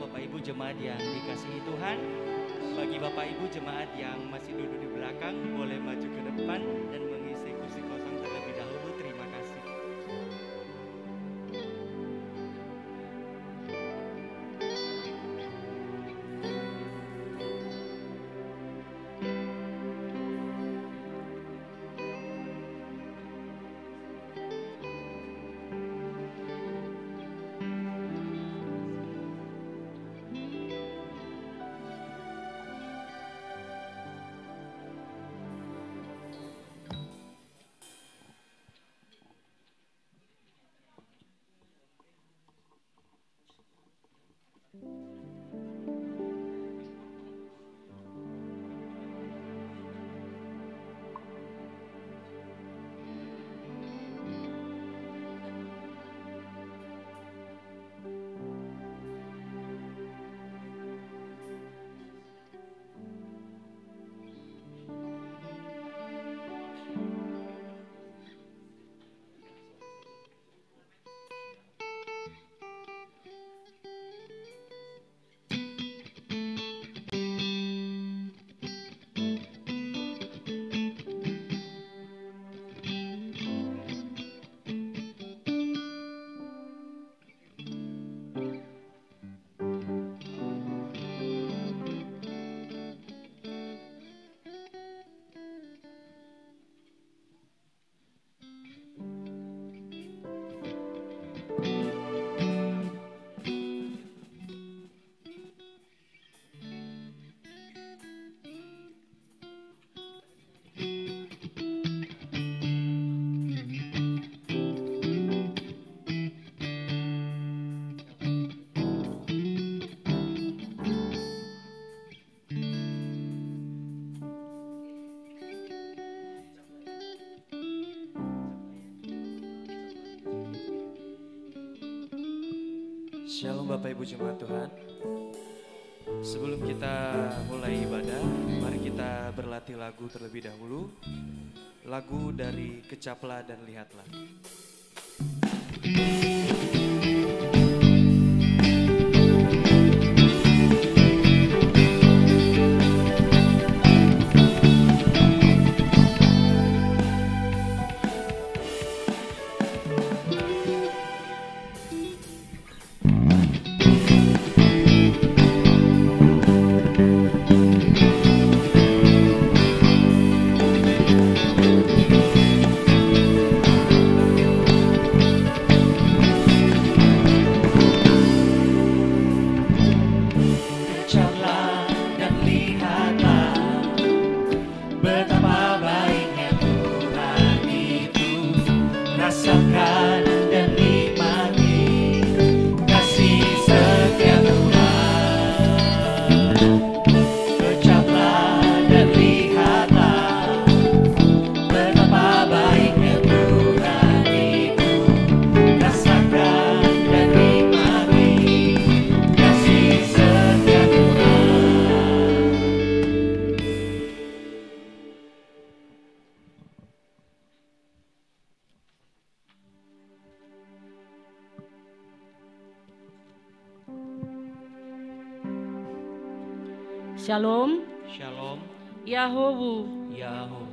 Bapak Ibu jemaat yang dikasihi Tuhan. Bagi Bapak Ibu jemaat yang masih duduk di belakang, boleh maju ke depan dan mengisi kursi kosong terlebih dahulu. Terima kasih. Shalom Bapak Ibu Jemaat Tuhan. Sebelum kita mulai ibadah, mari kita berlatih lagu terlebih dahulu. Lagu dari Kecaplah dan Lihatlah. Shalom, Shalom, Yahowu, Yahoo.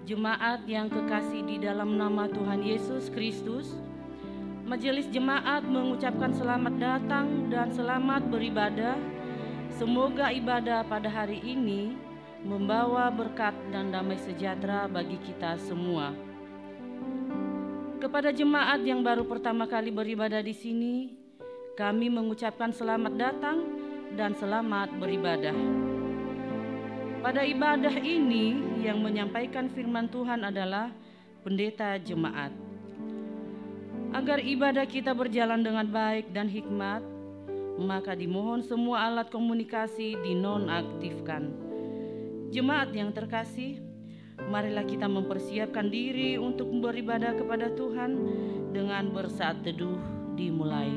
jemaat yang kekasih di dalam nama Tuhan Yesus Kristus. Majelis jemaat mengucapkan selamat datang dan selamat beribadah. Semoga ibadah pada hari ini membawa berkat dan damai sejahtera bagi kita semua. Kepada jemaat yang baru pertama kali beribadah di sini, kami mengucapkan selamat datang dan selamat beribadah. Pada ibadah ini yang menyampaikan firman Tuhan adalah pendeta jemaat. Agar ibadah kita berjalan dengan baik dan hikmat, maka dimohon semua alat komunikasi dinonaktifkan. Jemaat yang terkasih, marilah kita mempersiapkan diri untuk beribadah kepada Tuhan dengan bersaat teduh dimulai.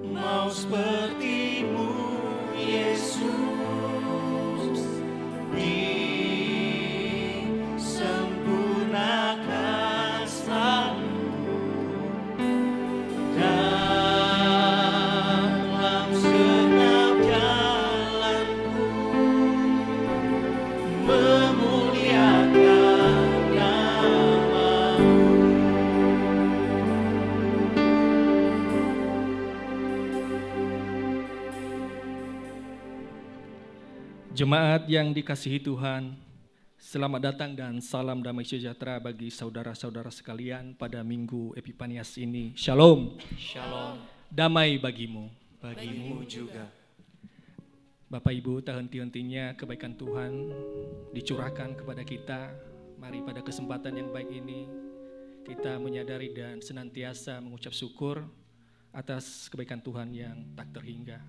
Mau seperti-Mu Yesus, disempurnakan selalu. Jemaat yang dikasihi Tuhan, selamat datang dan salam damai sejahtera bagi saudara-saudara sekalian pada Minggu Epifanias ini. Shalom. Shalom. Damai bagimu. Bagimu juga. Bapak Ibu, tak henti-hentinya kebaikan Tuhan dicurahkan kepada kita. Mari pada kesempatan yang baik ini kita menyadari dan senantiasa mengucap syukur atas kebaikan Tuhan yang tak terhingga.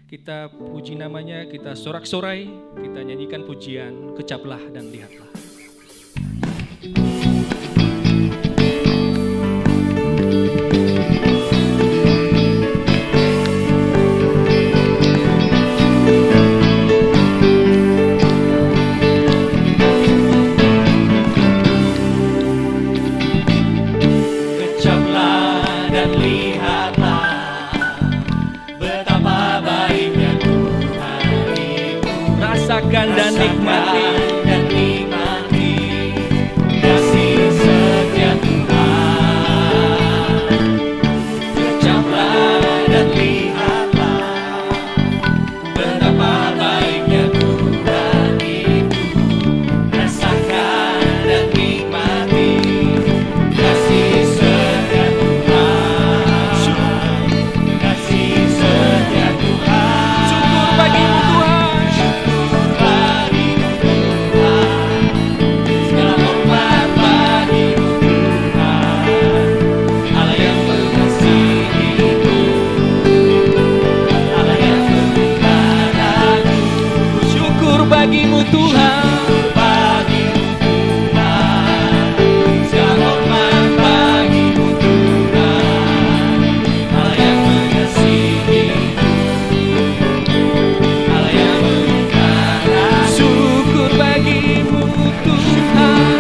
Kita puji namanya, kita sorak-sorai, kita nyanyikan pujian, kecaplah dan lihatlah. Dan nikmati kasih setia Tuhan. Kecaplah dan lihatlah betapa baiknya Tuhan itu. Rasakan dan nikmati kasih setia Tuhan. Kasih setia Tuhan. Syukur bagimu Tuhan. Bagimu Tuhan, bagimu Tuhan, segala hormat bagimu Tuhan, Allah yang mengasihiku, Allah yang mengasihiku. Syukur bagimu Tuhan,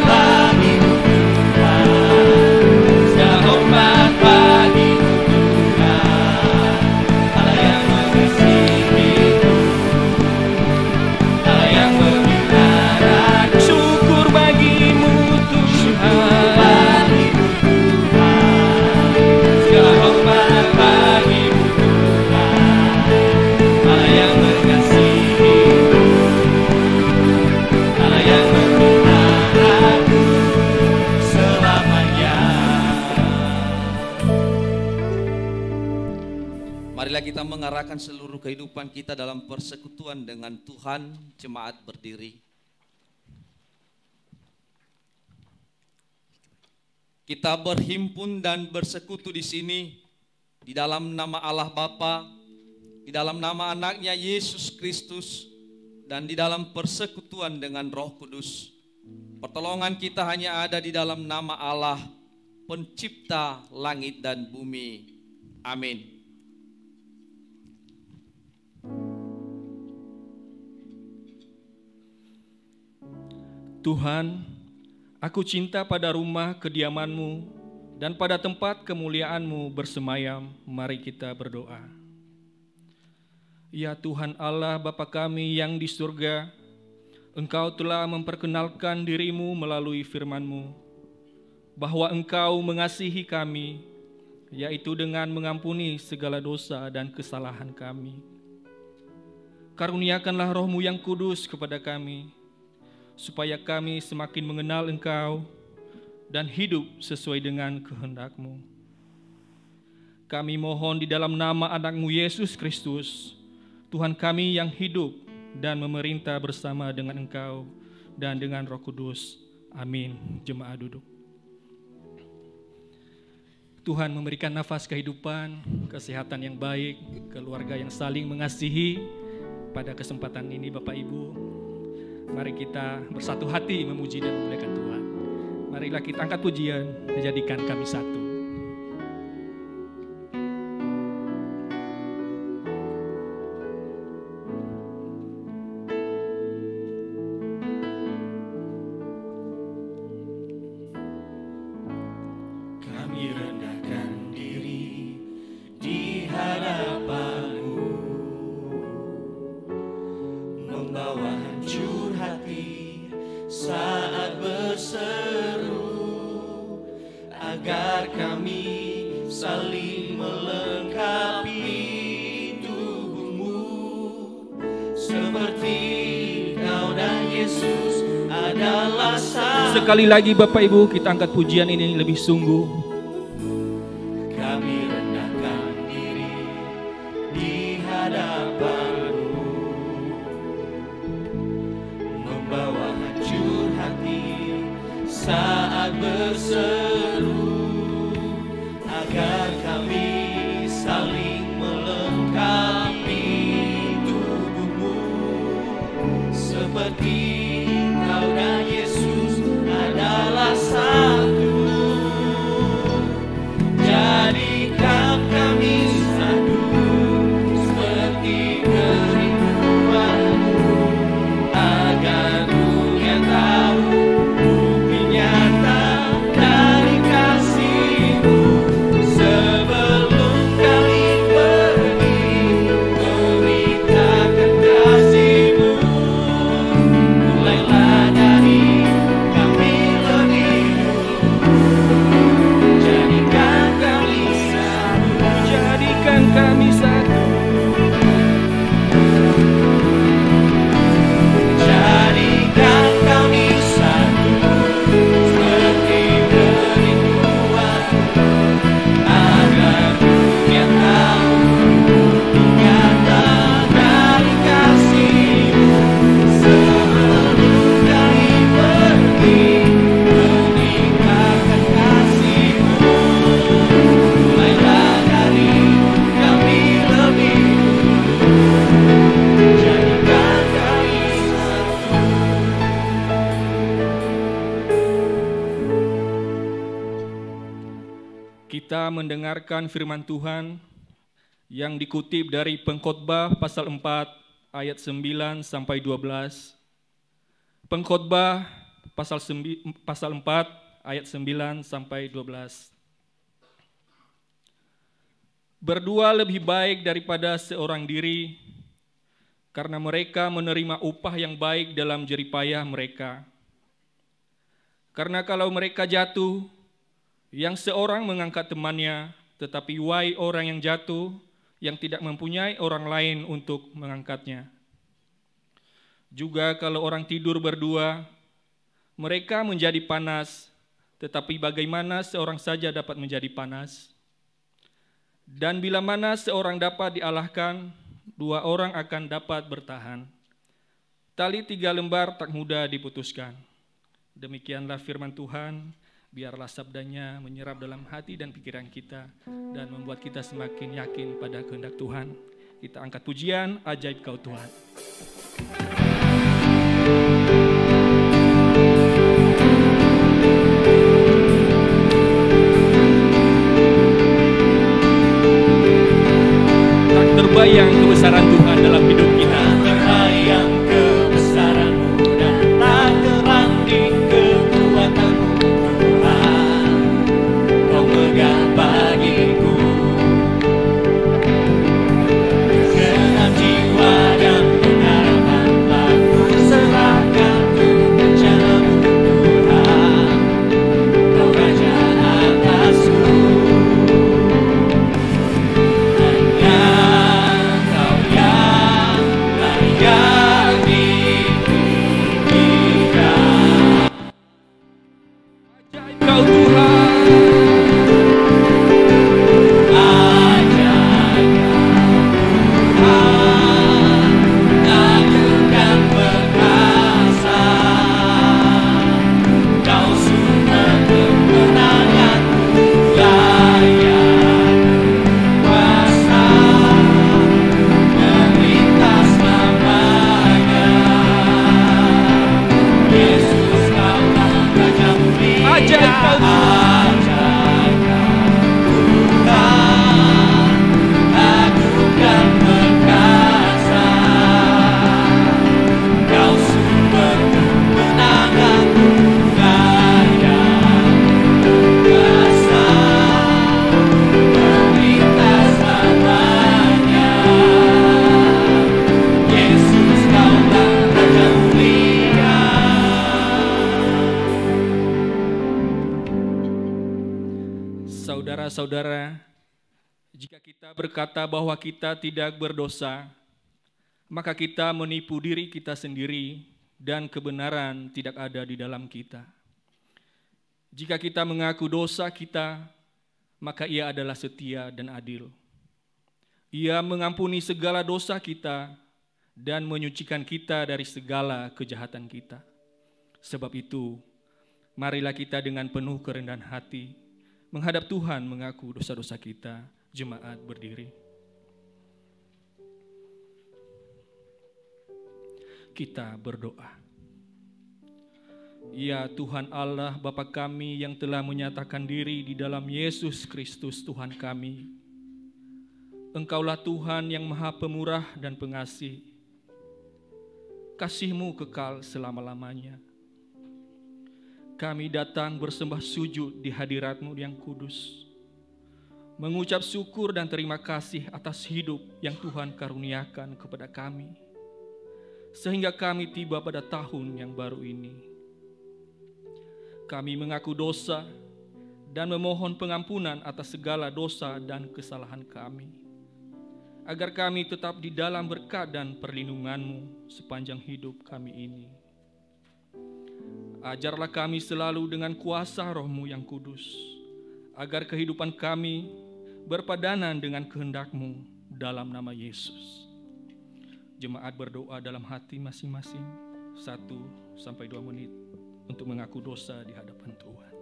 bagimu Tuhan, segala hormat bagimu Tuhan, Allah yang mengasihiku. Syukur bagimu Tuhan, segala hormat bagimu Tuhan, Allah yang mengasihi, Allah yang memeliharaku selamanya. Marilah kita mengarahkan seluruh kehidupan kita dalam persekutuan dengan Tuhan. Jemaat berdiri. Kita berhimpun dan bersekutu di sini di dalam nama Allah Bapa, di dalam nama anaknya Yesus Kristus, dan di dalam persekutuan dengan Roh Kudus. Pertolongan kita hanya ada di dalam nama Allah, pencipta langit dan bumi. Amin. Tuhan, aku cinta pada rumah kediaman-Mu dan pada tempat kemuliaan-Mu bersemayam. Mari kita berdoa. Ya Tuhan Allah Bapa kami yang di surga, Engkau telah memperkenalkan diri-Mu melalui firman-Mu, bahwa Engkau mengasihi kami, yaitu dengan mengampuni segala dosa dan kesalahan kami. Karuniakanlah Roh-Mu yang kudus kepada kami, supaya kami semakin mengenal Engkau dan hidup sesuai dengan kehendak-Mu. Kami mohon di dalam nama anak-Mu Yesus Kristus, Tuhan kami yang hidup dan memerintah bersama dengan Engkau dan dengan Roh Kudus. Amin. Jemaat duduk. Tuhan memberikan nafas kehidupan, kesehatan yang baik, keluarga yang saling mengasihi. Pada kesempatan ini Bapak Ibu, mari kita bersatu hati memuji dan memuliakan Tuhan. Marilah kita angkat pujian, menjadikan kami satu. Kami rendahkan diri di hadapan-Mu, membawa hancur hati saat berseru, agar kami saling melengkapi tubuh-Mu seperti Yesus adalah satu. Sekali lagi Bapak Ibu, kita angkat pujian ini lebih sungguh. Kami rendahkan diri di hadapan-Mu, membawa hancur hati saat berseru, agar kami saling melengkapi tubuh-Mu, seperti Kau dan Yesus adalah satu. Jadikan kami satu seperti kerinduan-Mu, agar dunia tahu bukti nyata dari kasih-Mu. Sebelum kami pergi memberitakan kasih-Mu, mulailah dari kami lebih dulu. Jadikan kami satu. Jadikan kami satu. Jadikan kami satu seperti kerinduan, agar dunia tahu bukti nyata dari kasih-Mu. Sebelum kami pergi meninggalkan kasih-Mu, mulailah dari kami lebih dulu. Jadikan kami satu. Kita mendengarkan firman Tuhan yang dikutip dari Pengkhotbah pasal 4 ayat 9 sampai 12. Pengkhotbah pasal 4 ayat 9 sampai 12. Berdua lebih baik daripada seorang diri, karena mereka menerima upah yang baik dalam jerih payah mereka. Karena kalau mereka jatuh, yang seorang mengangkat temannya, tetapi wahai orang yang jatuh, yang tidak mempunyai orang lain untuk mengangkatnya. Juga kalau orang tidur berdua, mereka menjadi panas, tetapi bagaimana seorang saja dapat menjadi panas? Dan bila mana seorang dapat dialahkan, dua orang akan dapat bertahan. Tali 3 lembar tak mudah diputuskan. Demikianlah firman Tuhan. Biarlah sabdanya menyerap dalam hati dan pikiran kita dan membuat kita semakin yakin pada kehendak Tuhan. Kita angkat pujian, ajaib Kau Tuhan. Tak terbayang kebesaran Tuhan dalam hidup kita. Terbayang kebesaran-Mu dan tak teranding kekuatan-Mu, Tuhan. Kau megah bagiku genap jiwa dan pengharapan telah kuserahkan untuk rencana-Mu, Tuhan. Kau Raja atasku. Kau Tuhan. Saudara-saudara, jika kita berkata bahwa kita tidak berdosa, maka kita menipu diri kita sendiri dan kebenaran tidak ada di dalam kita. Jika kita mengaku dosa kita, maka Ia adalah setia dan adil. Ia mengampuni segala dosa kita dan menyucikan kita dari segala kejahatan kita. Sebab itu, marilah kita dengan penuh kerendahan hati menghadap Tuhan mengaku dosa-dosa kita. Jemaat berdiri. Kita berdoa. Ya Tuhan Allah Bapa kami yang telah menyatakan diri di dalam Yesus Kristus Tuhan kami. Engkaulah Tuhan yang Maha Pemurah dan Pengasih. Kasih-Mu kekal selama-lamanya. Kami datang bersembah sujud di hadirat-Mu yang kudus, mengucap syukur dan terima kasih atas hidup yang Tuhan karuniakan kepada kami, sehingga kami tiba pada tahun yang baru ini. Kami mengaku dosa dan memohon pengampunan atas segala dosa dan kesalahan kami, agar kami tetap di dalam berkat dan perlindungan-Mu sepanjang hidup kami ini. Ajarlah kami selalu dengan kuasa Roh-Mu yang kudus, agar kehidupan kami berpadanan dengan kehendak-Mu dalam nama Yesus. Jemaat berdoa dalam hati masing-masing 1-2 menit untuk mengaku dosa di hadapan Tuhan.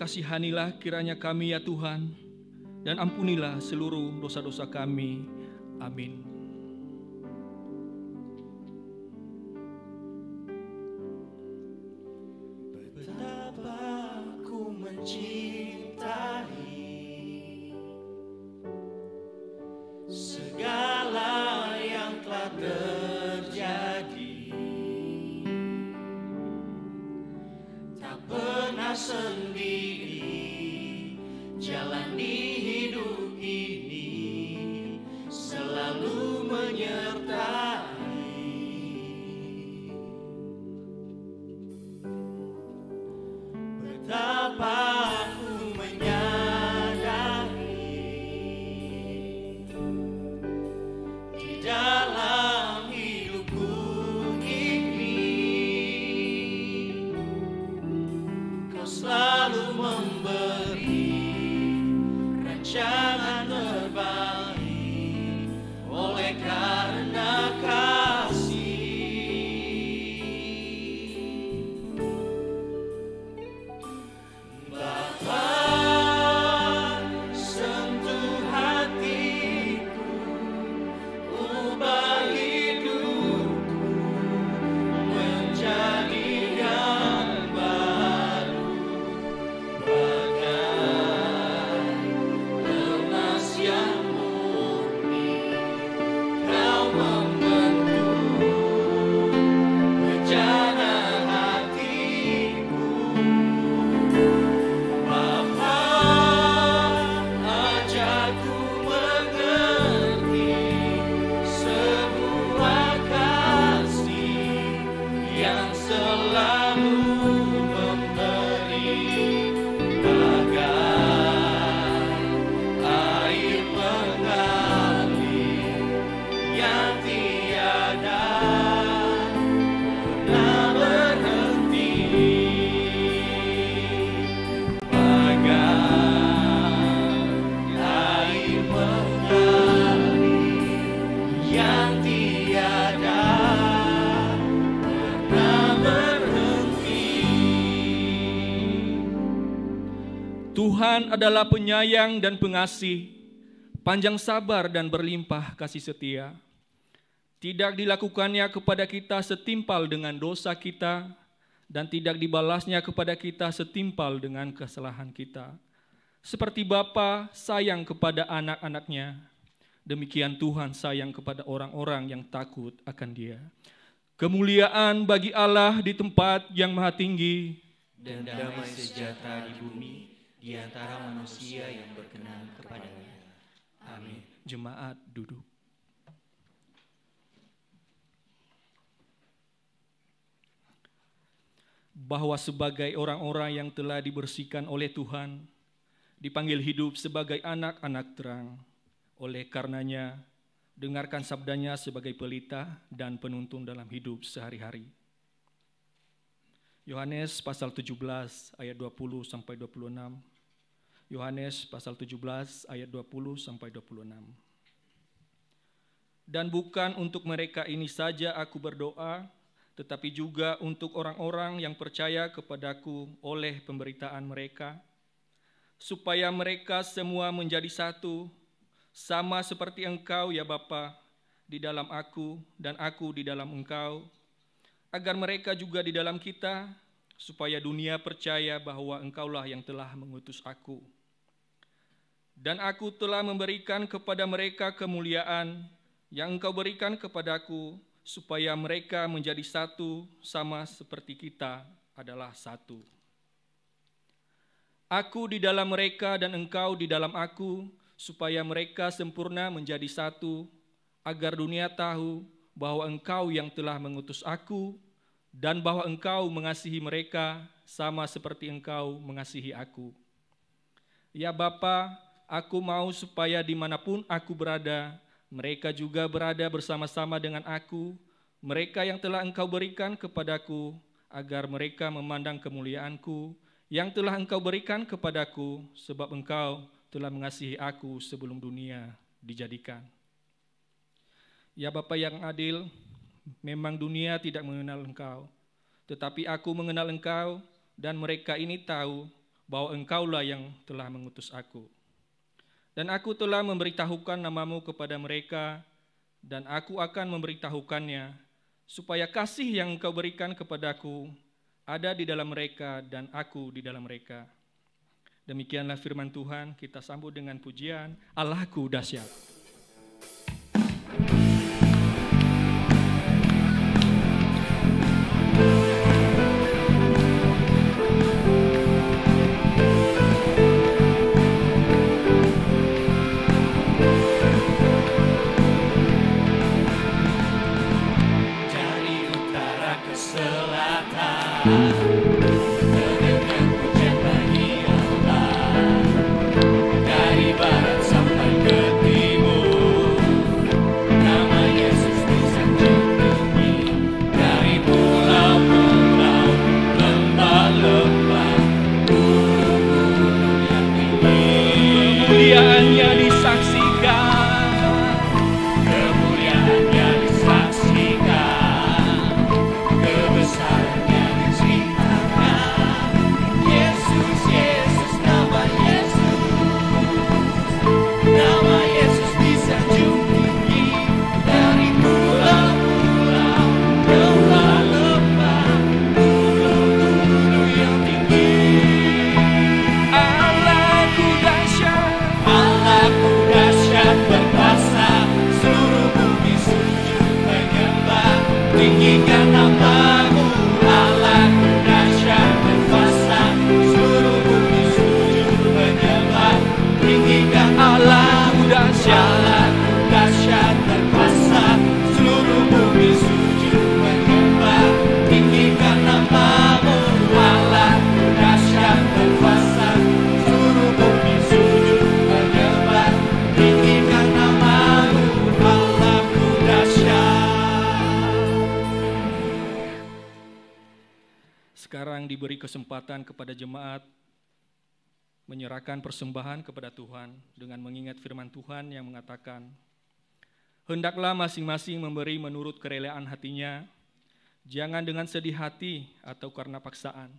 Kasihanilah kiranya kami ya Tuhan, dan ampunilah seluruh dosa-dosa kami. Amin. Betapa ku mencintai segala yang telah terjadi, tak pernah sendiri jalani hidup ini, selalu menyertai. Betapa aku menyadari di dalam hidupku ini, Kau selalu memberi rancangan terbaik oleh karena kasih. Bapa, sentuh hatiku, ubah hidupku menjadi yang baru, bagai emas yang murni. Kau membentuk bejana hatiku. Bapa, ajarku mengerti sebuah kasih yang selalu memberi, bagai air mengalir yang tiada pernah berhenti, bagai air mengalir yang tiada pernah berhenti. Tuhan adalah penyayang dan pengasih, panjang sabar dan berlimpah kasih setia. Tidak dilakukannya kepada kita setimpal dengan dosa kita, dan tidak dibalasnya kepada kita setimpal dengan kesalahan kita. Seperti Bapa sayang kepada anak-anaknya, demikian Tuhan sayang kepada orang-orang yang takut akan Dia. Kemuliaan bagi Allah di tempat yang maha tinggi, dan damai sejahtera di bumi di antara manusia yang berkenan kepadanya. Amin. Jemaat duduk. Bahwa sebagai orang-orang yang telah dibersihkan oleh Tuhan, dipanggil hidup sebagai anak-anak terang. Oleh karenanya, dengarkan sabdanya sebagai pelita dan penuntun dalam hidup sehari-hari. Yohanes pasal 17 ayat 20 sampai 26. Yohanes pasal 17 ayat 20 sampai 26. Dan bukan untuk mereka ini saja aku berdoa, tetapi juga untuk orang-orang yang percaya kepadaku oleh pemberitaan mereka, supaya mereka semua menjadi satu, sama seperti Engkau ya Bapa, di dalam aku dan aku di dalam Engkau, agar mereka juga di dalam kita, supaya dunia percaya bahwa Engkaulah yang telah mengutus aku. Dan aku telah memberikan kepada mereka kemuliaan yang Engkau berikan kepadaku, supaya mereka menjadi satu sama seperti kita adalah satu. Aku di dalam mereka dan Engkau di dalam aku, supaya mereka sempurna menjadi satu, agar dunia tahu bahwa Engkau yang telah mengutus aku, dan bahwa Engkau mengasihi mereka sama seperti Engkau mengasihi aku. Ya Bapa, aku mau supaya dimanapun aku berada, mereka juga berada bersama-sama dengan aku, mereka yang telah Engkau berikan kepadaku, agar mereka memandang kemuliaanku, yang telah Engkau berikan kepadaku, sebab Engkau telah mengasihi aku sebelum dunia dijadikan. Ya Bapa yang adil, memang dunia tidak mengenal Engkau, tetapi aku mengenal Engkau, dan mereka ini tahu bahwa Engkaulah yang telah mengutus aku. Dan aku telah memberitahukan namamu kepada mereka, dan aku akan memberitahukannya, supaya kasih yang Engkau berikan kepadaku ada di dalam mereka dan aku di dalam mereka. Demikianlah firman Tuhan, kita sambut dengan pujian, Allahku dahsyat. Sekarang diberi kesempatan kepada jemaat menyerahkan persembahan kepada Tuhan dengan mengingat firman Tuhan yang mengatakan, hendaklah masing-masing memberi menurut kerelaan hatinya, jangan dengan sedih hati atau karena paksaan,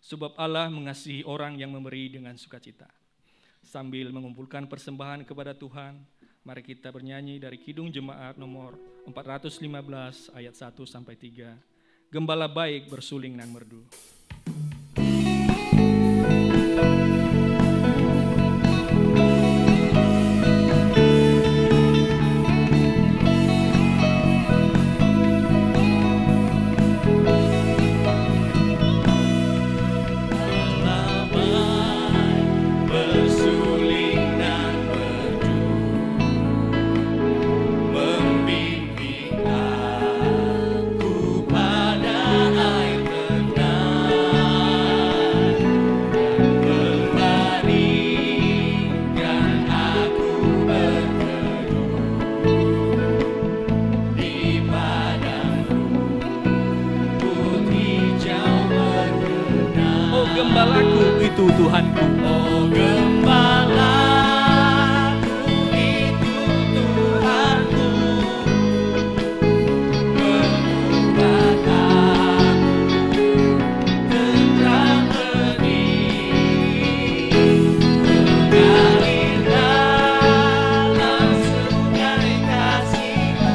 sebab Allah mengasihi orang yang memberi dengan sukacita. Sambil mengumpulkan persembahan kepada Tuhan, mari kita bernyanyi dari Kidung Jemaat nomor 415 ayat 1-3. Gembala baik bersuling nang merdu. Gembalaku itu Tuhanku. Oh gembalaku itu Tuhanku, membuat aku tenang hening, mengalir dalam sungai kasih-Mu,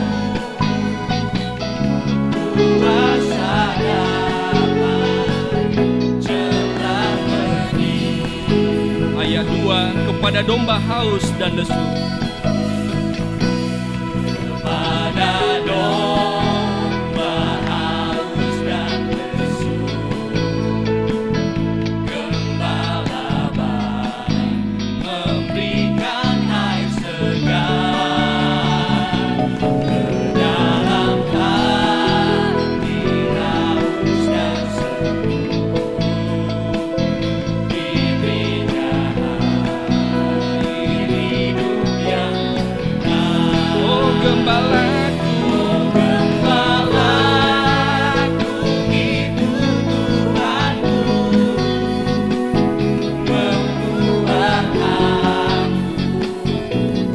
kuasa Ayat 2, kepada domba haus dan lesu. Kepada domba haus dan lesu, gembala baik memberikan air segar, ke dalam hati haus dan seru, diberinya Gembalaku, gembalaku itu Tuhanku, membuat aku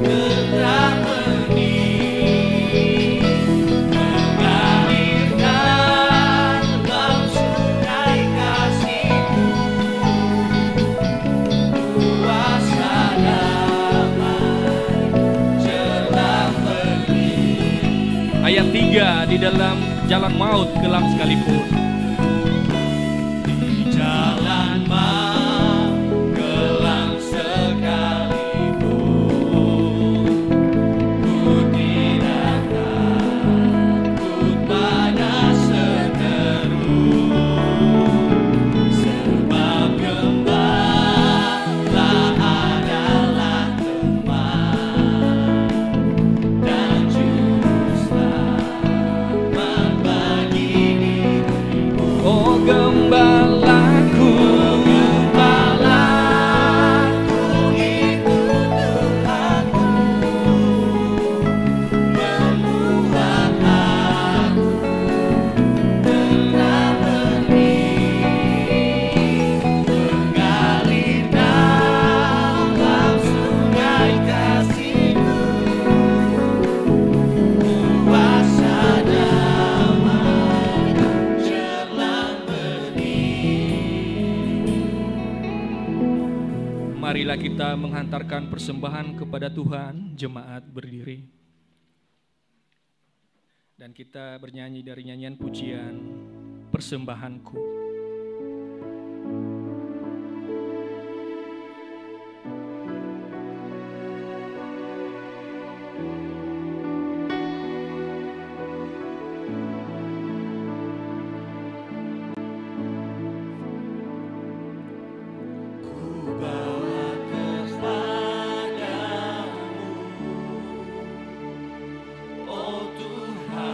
tenang hening, mengalir dalam sungai kasih-Mu, kuasa damai jelas. Ayat 3, di dalam jalan maut kelam sekalipun. Di jalan maut kelam sekalipun, ku tidak takut pada seteru, sebab gembala adalah teman dan juru selamat bagi diriku. Oh gembalaku, Gembalaku itu Tuhanku, membuat aku tenang hening, mengalir dalam sungai kasih-Mu, kuasa damai jelang bening. marilah kita menghantarkan persembahan kepada Tuhan. Jemaat berdiri. Dan kita bernyanyi dari nyanyian pujian Persembahanku. Oh Tuhan,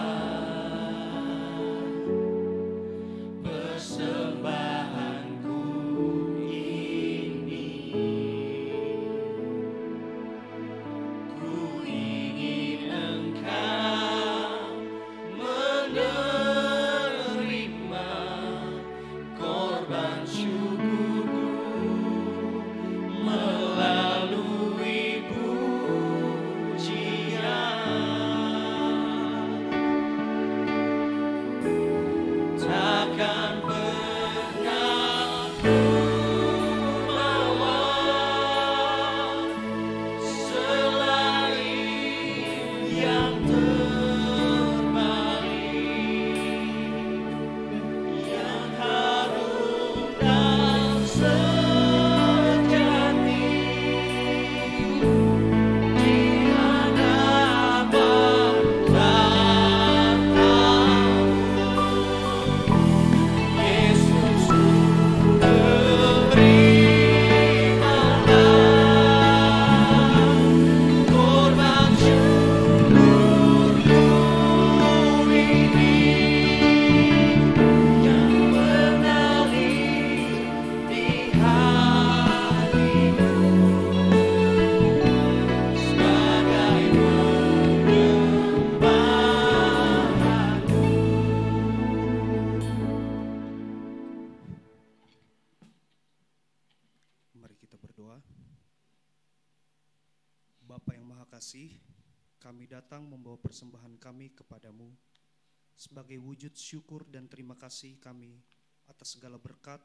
kasih, kami datang membawa persembahan kami kepadamu sebagai wujud syukur dan terima kasih kami atas segala berkat,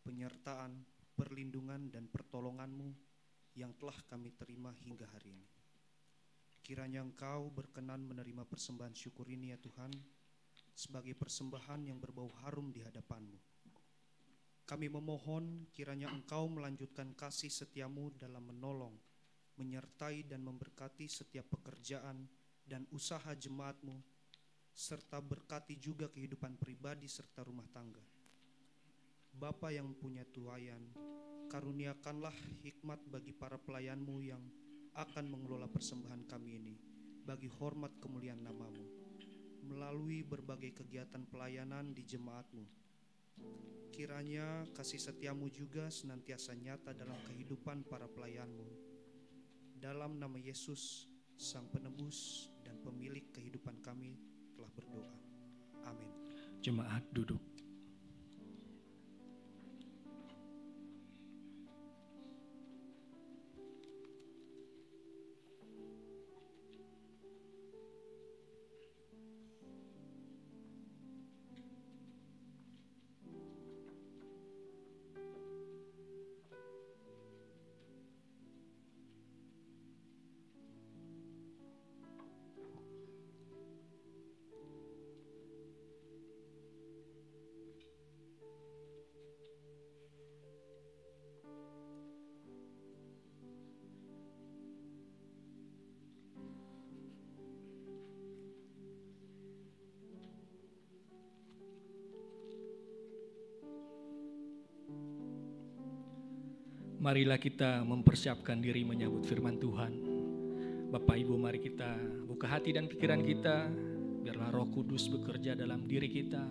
penyertaan, perlindungan, dan pertolonganmu yang telah kami terima hingga hari ini. Kiranya Engkau berkenan menerima persembahan syukur ini ya Tuhan, sebagai persembahan yang berbau harum di hadapan-Mu. Kami memohon kiranya Engkau melanjutkan kasih setiamu dalam menolong, menyertai dan memberkati setiap pekerjaan dan usaha jemaat-Mu, serta berkati juga kehidupan pribadi serta rumah tangga. Bapa yang punya tuayan, karuniakanlah hikmat bagi para pelayan-Mu yang akan mengelola persembahan kami ini bagi hormat kemuliaan nama-Mu, melalui berbagai kegiatan pelayanan di jemaat-Mu. Kiranya kasih setiamu juga senantiasa nyata dalam kehidupan para pelayan-Mu. Dalam nama Yesus, Sang Penebus dan Pemilik kehidupan kami telah berdoa. Amin. Jemaat duduk. Marilah kita mempersiapkan diri menyambut firman Tuhan. Bapak Ibu, mari kita buka hati dan pikiran kita, biarlah Roh Kudus bekerja dalam diri kita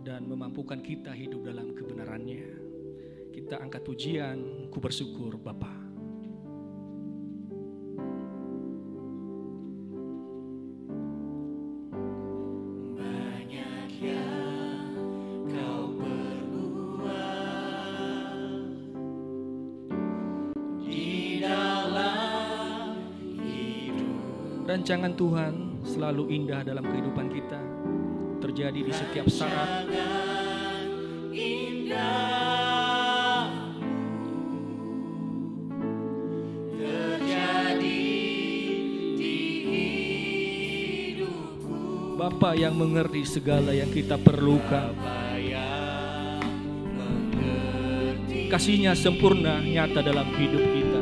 dan memampukan kita hidup dalam kebenarannya. Kita angkat pujian, ku bersyukur Bapa. Rancangan Tuhan selalu indah dalam kehidupan kita, terjadi di setiap saat. Bapa yang mengerti segala yang kita perlukan, kasih-Nya sempurna nyata dalam hidup kita.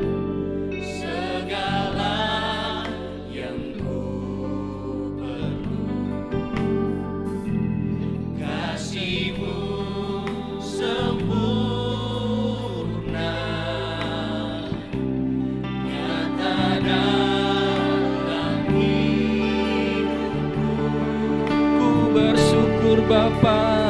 Bapa,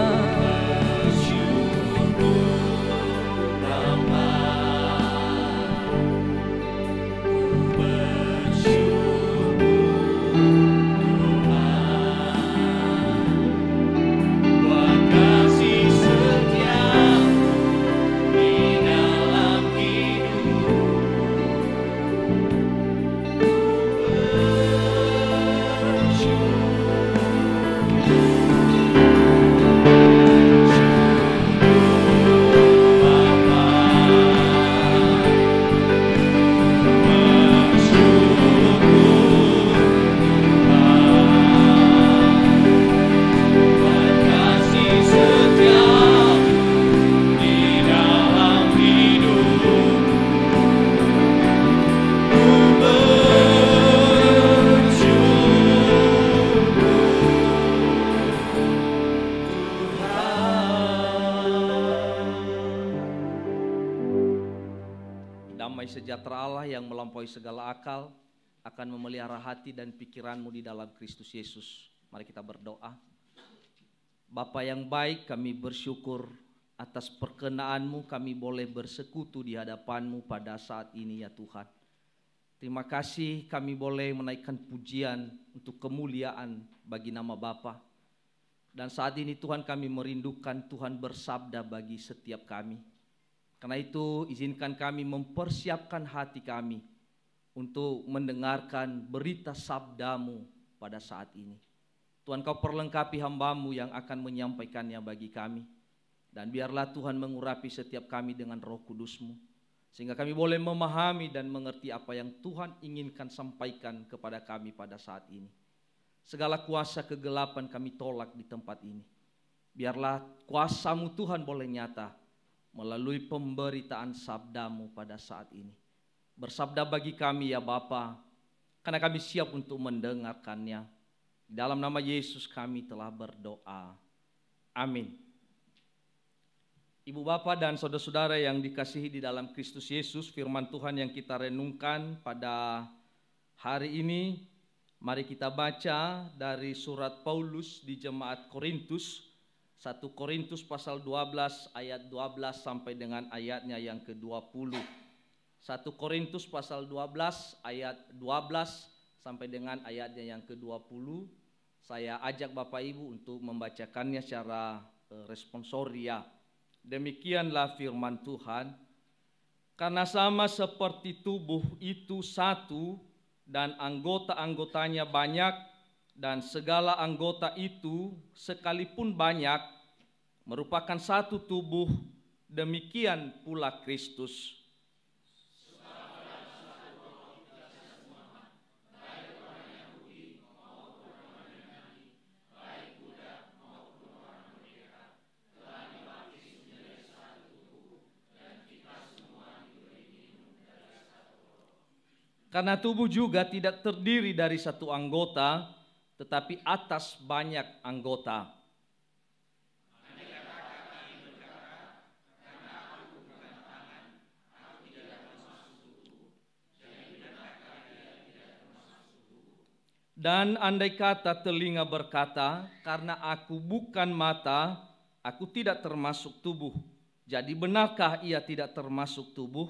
sejahtera Allah yang melampaui segala akal akan memelihara hati dan pikiranmu di dalam Kristus Yesus. Mari kita berdoa. Bapa yang baik, kami bersyukur atas perkenaanmu kami boleh bersekutu di hadapanmu pada saat ini ya Tuhan. Terima kasih kami boleh menaikkan pujian untuk kemuliaan bagi nama Bapa. Dan saat ini Tuhan kami merindukan Tuhan bersabda bagi setiap kami. Karena itu izinkan kami mempersiapkan hati kami untuk mendengarkan berita sabda-Mu pada saat ini. Tuhan, Kau perlengkapi hamba-Mu yang akan menyampaikannya bagi kami. Dan biarlah Tuhan mengurapi setiap kami dengan Roh Kudus-Mu, sehingga kami boleh memahami dan mengerti apa yang Tuhan inginkan sampaikan kepada kami pada saat ini. Segala kuasa kegelapan kami tolak di tempat ini. Biarlah kuasa-Mu Tuhan boleh nyata melalui pemberitaan sabda-Mu pada saat ini. Bersabda bagi kami ya Bapa, karena kami siap untuk mendengarkannya. Dalam nama Yesus kami telah berdoa. Amin. Ibu bapak dan saudara-saudara yang dikasihi di dalam Kristus Yesus, firman Tuhan yang kita renungkan pada hari ini, mari kita baca dari surat Paulus di jemaat Korintus, 1 Korintus pasal 12 ayat 12 sampai dengan ayatnya yang ke-20. 1 Korintus pasal 12 ayat 12 sampai dengan ayatnya yang ke-20. Saya ajak Bapak Ibu untuk membacakannya secara responsoria. Demikianlah firman Tuhan, karena sama seperti tubuh itu satu dan anggota-anggotanya banyak, dan segala anggota itu sekalipun banyak merupakan satu tubuh, demikian pula Kristus. Karena tubuh juga tidak terdiri dari satu anggota, tetapi atas banyak anggota. Dan andai kata telinga berkata, karena aku bukan mata, aku tidak termasuk tubuh. Jadi benarkah ia tidak termasuk tubuh?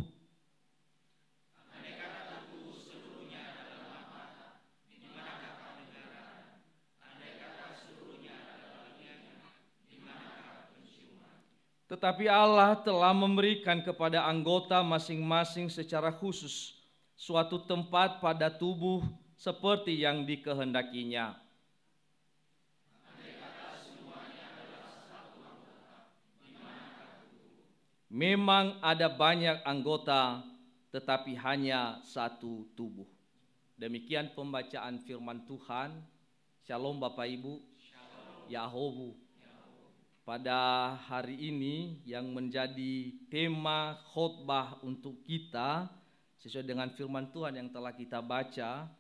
Tetapi Allah telah memberikan kepada anggota masing-masing secara khusus suatu tempat pada tubuh seperti yang dikehendakinya. Memang ada banyak anggota, tetapi hanya satu tubuh. Demikian pembacaan firman Tuhan. Shalom Bapak Ibu. Yahobu. Pada hari ini yang menjadi tema khotbah untuk kita sesuai dengan firman Tuhan yang telah kita baca,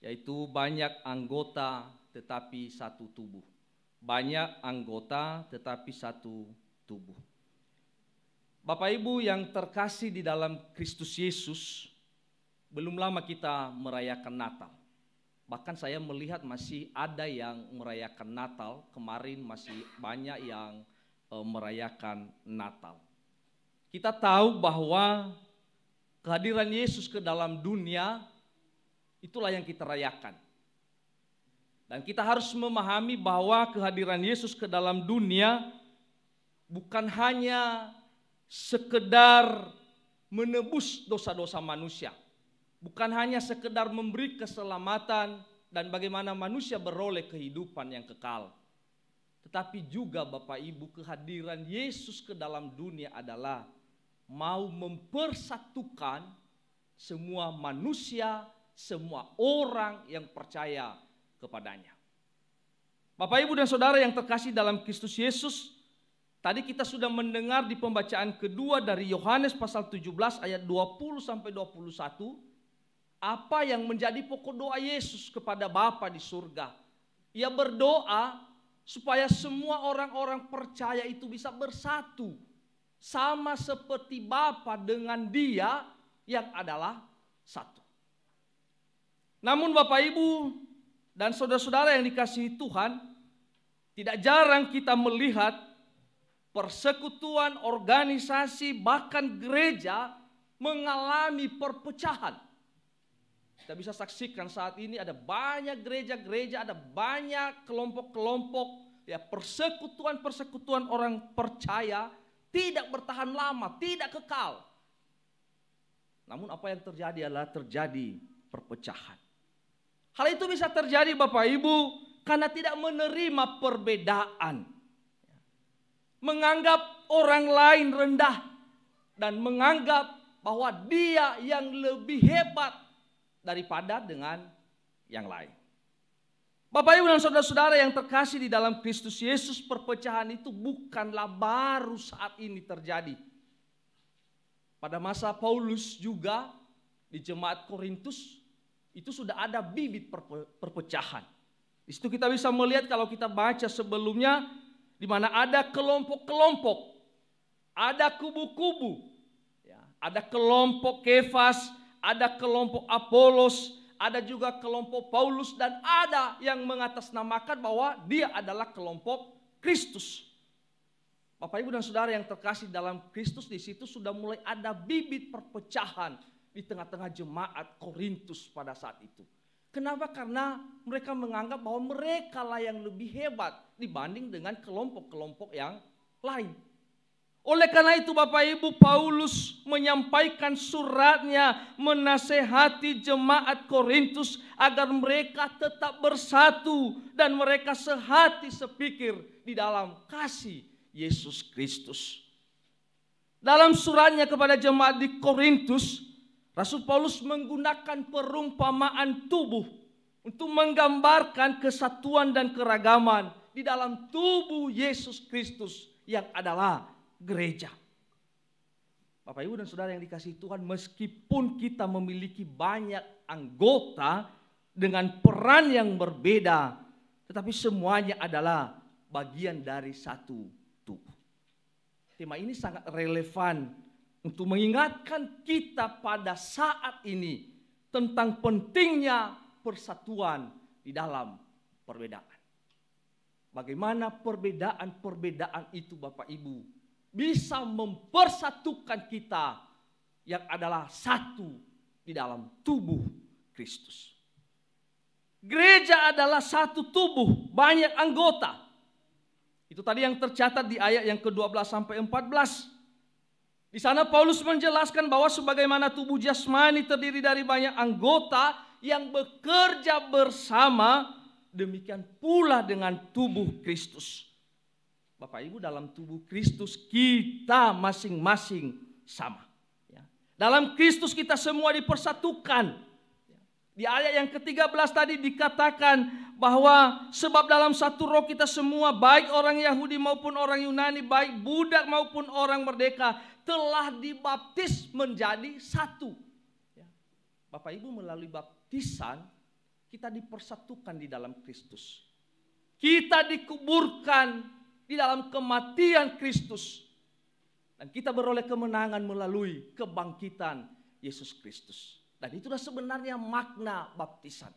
yaitu banyak anggota tetapi satu tubuh. Banyak anggota tetapi satu tubuh. Bapak Ibu yang terkasih di dalam Kristus Yesus, belum lama kita merayakan Natal. Bahkan saya melihat masih ada yang merayakan Natal, kemarin masih banyak yang merayakan Natal. Kita tahu bahwa kehadiran Yesus ke dalam dunia, itulah yang kita rayakan. Dan kita harus memahami bahwa kehadiran Yesus ke dalam dunia bukan hanya sekedar menebus dosa-dosa manusia. Bukan hanya sekedar memberi keselamatan dan bagaimana manusia beroleh kehidupan yang kekal. Tetapi juga Bapak Ibu, kehadiran Yesus ke dalam dunia adalah mau mempersatukan semua manusia, semua orang yang percaya kepadanya. Bapak Ibu dan Saudara yang terkasih dalam Kristus Yesus, tadi kita sudah mendengar di pembacaan kedua dari Yohanes pasal 17 ayat 20 sampai 21. Apa yang menjadi pokok doa Yesus kepada Bapa di surga? Ia berdoa supaya semua orang-orang percaya itu bisa bersatu. Sama seperti Bapa dengan Dia yang adalah satu. Namun Bapak Ibu dan saudara-saudara yang dikasihi Tuhan, tidak jarang kita melihat persekutuan, organisasi, bahkan gereja mengalami perpecahan. Kita bisa saksikan saat ini ada banyak gereja-gereja, ada banyak kelompok-kelompok, ya persekutuan-persekutuan orang percaya tidak bertahan lama, tidak kekal. Namun apa yang terjadi adalah terjadi perpecahan. Hal itu bisa terjadi Bapak Ibu karena tidak menerima perbedaan. Menganggap orang lain rendah dan menganggap bahwa dia yang lebih hebat daripada dengan yang lain. Bapak Ibu dan saudara-saudara yang terkasih di dalam Kristus Yesus, perpecahan itu bukanlah baru saat ini terjadi. Pada masa Paulus juga di jemaat Korintus itu sudah ada bibit perpecahan. Di situ kita bisa melihat kalau kita baca sebelumnya di mana ada kelompok-kelompok, ada kubu-kubu, ya, ada kelompok Kefas, ada kelompok Apolos, ada juga kelompok Paulus, dan ada yang mengatasnamakan bahwa dia adalah kelompok Kristus. Bapak Ibu dan Saudara yang terkasih dalam Kristus, di situ sudah mulai ada bibit perpecahan di tengah-tengah jemaat Korintus pada saat itu. Kenapa? Karena mereka menganggap bahwa mereka lah yang lebih hebat dibanding dengan kelompok-kelompok yang lain. Oleh karena itu Bapak Ibu, Paulus menyampaikan suratnya menasehati jemaat Korintus agar mereka tetap bersatu dan mereka sehati sepikir di dalam kasih Yesus Kristus. Dalam suratnya kepada jemaat di Korintus, Rasul Paulus menggunakan perumpamaan tubuh untuk menggambarkan kesatuan dan keragaman di dalam tubuh Yesus Kristus yang adalah gereja. Bapak Ibu dan Saudara yang dikasihi Tuhan, meskipun kita memiliki banyak anggota dengan peran yang berbeda, tetapi semuanya adalah bagian dari satu tubuh. Tema ini sangat relevan untuk mengingatkan kita pada saat ini tentang pentingnya persatuan di dalam perbedaan. Bagaimana perbedaan-perbedaan itu Bapak Ibu bisa mempersatukan kita yang adalah satu di dalam tubuh Kristus. Gereja adalah satu tubuh, banyak anggota. Itu tadi yang tercatat di ayat yang ke-12 sampai 14. Di sana Paulus menjelaskan bahwa sebagaimana tubuh jasmani terdiri dari banyak anggota yang bekerja bersama, demikian pula dengan tubuh Kristus. Bapak Ibu, dalam tubuh Kristus kita masing-masing sama. Dalam Kristus kita semua dipersatukan. Di ayat yang ke-13 tadi dikatakan bahwa sebab dalam satu roh kita semua, baik orang Yahudi maupun orang Yunani, baik budak maupun orang merdeka, telah dibaptis menjadi satu. Bapak Ibu, melalui baptisan kita dipersatukan di dalam Kristus. Kita dikuburkan di dalam kematian Kristus. Dan kita beroleh kemenangan melalui kebangkitan Yesus Kristus. Dan itulah sebenarnya makna baptisan.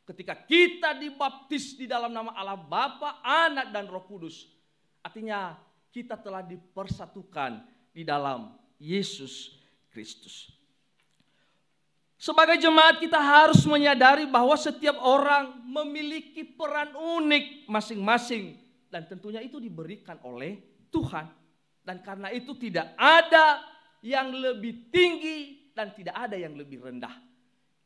Ketika kita dibaptis di dalam nama Allah Bapa, Anak dan Roh Kudus, artinya kita telah dipersatukan di dalam Yesus Kristus. Sebagai jemaat kita harus menyadari bahwa setiap orang memiliki peran unik masing-masing. Dan tentunya itu diberikan oleh Tuhan. Dan karena itu tidak ada yang lebih tinggi dan tidak ada yang lebih rendah.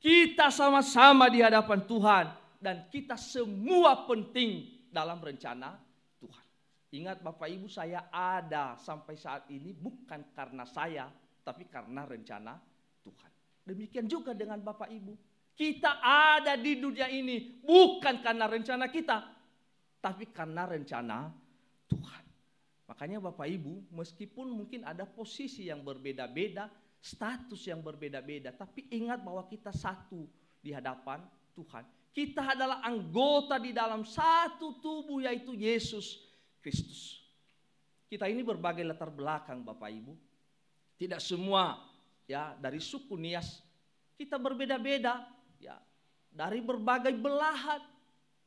Kita sama-sama di hadapan Tuhan dan kita semua penting dalam rencana Tuhan. Ingat Bapak Ibu, saya ada sampai saat ini bukan karena saya, tapi karena rencana Tuhan. Demikian juga dengan Bapak Ibu. Kita ada di dunia ini bukan karena rencana kita, tapi karena rencana Tuhan. Makanya Bapak Ibu, meskipun mungkin ada posisi yang berbeda-beda, status yang berbeda-beda, tapi ingat bahwa kita satu di hadapan Tuhan. Kita adalah anggota di dalam satu tubuh, yaitu Yesus Kristus. Kita ini berbagai latar belakang Bapak Ibu. Tidak semua ya dari suku Nias. Kita berbeda-beda ya dari berbagai belahan,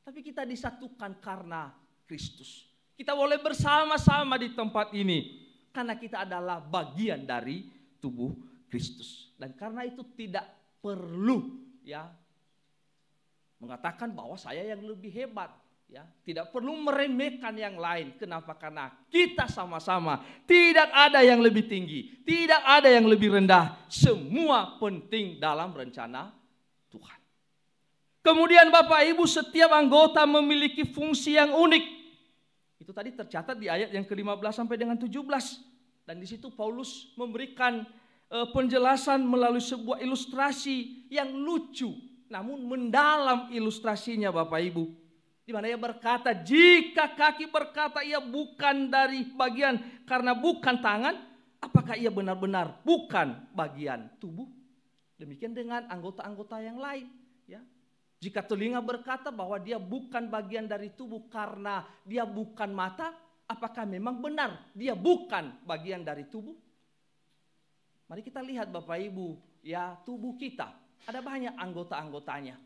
tapi kita disatukan karena Kristus. Kita boleh bersama-sama di tempat ini karena kita adalah bagian dari tubuh Kristus. Dan karena itu tidak perlu ya mengatakan bahwa saya yang lebih hebat, Ya, tidak perlu meremehkan yang lain. Kenapa? Karena kita sama-sama. Tidak ada yang lebih tinggi, tidak ada yang lebih rendah. Semua penting dalam rencana Tuhan. Kemudian Bapak Ibu, setiap anggota memiliki fungsi yang unik. Itu tadi tercatat di ayat yang ke-15 sampai dengan 17. Dan di situ Paulus memberikan penjelasan melalui sebuah ilustrasi yang lucu, namun mendalam ilustrasinya Bapak Ibu. Di mana ia berkata, jika kaki berkata ia bukan dari bagian karena bukan tangan, apakah ia benar-benar bukan bagian tubuh? Demikian dengan anggota-anggota yang lain. Ya. Jika telinga berkata bahwa dia bukan bagian dari tubuh karena dia bukan mata, apakah memang benar dia bukan bagian dari tubuh? Mari kita lihat Bapak Ibu, ya, tubuh kita ada banyak anggota-anggotanya.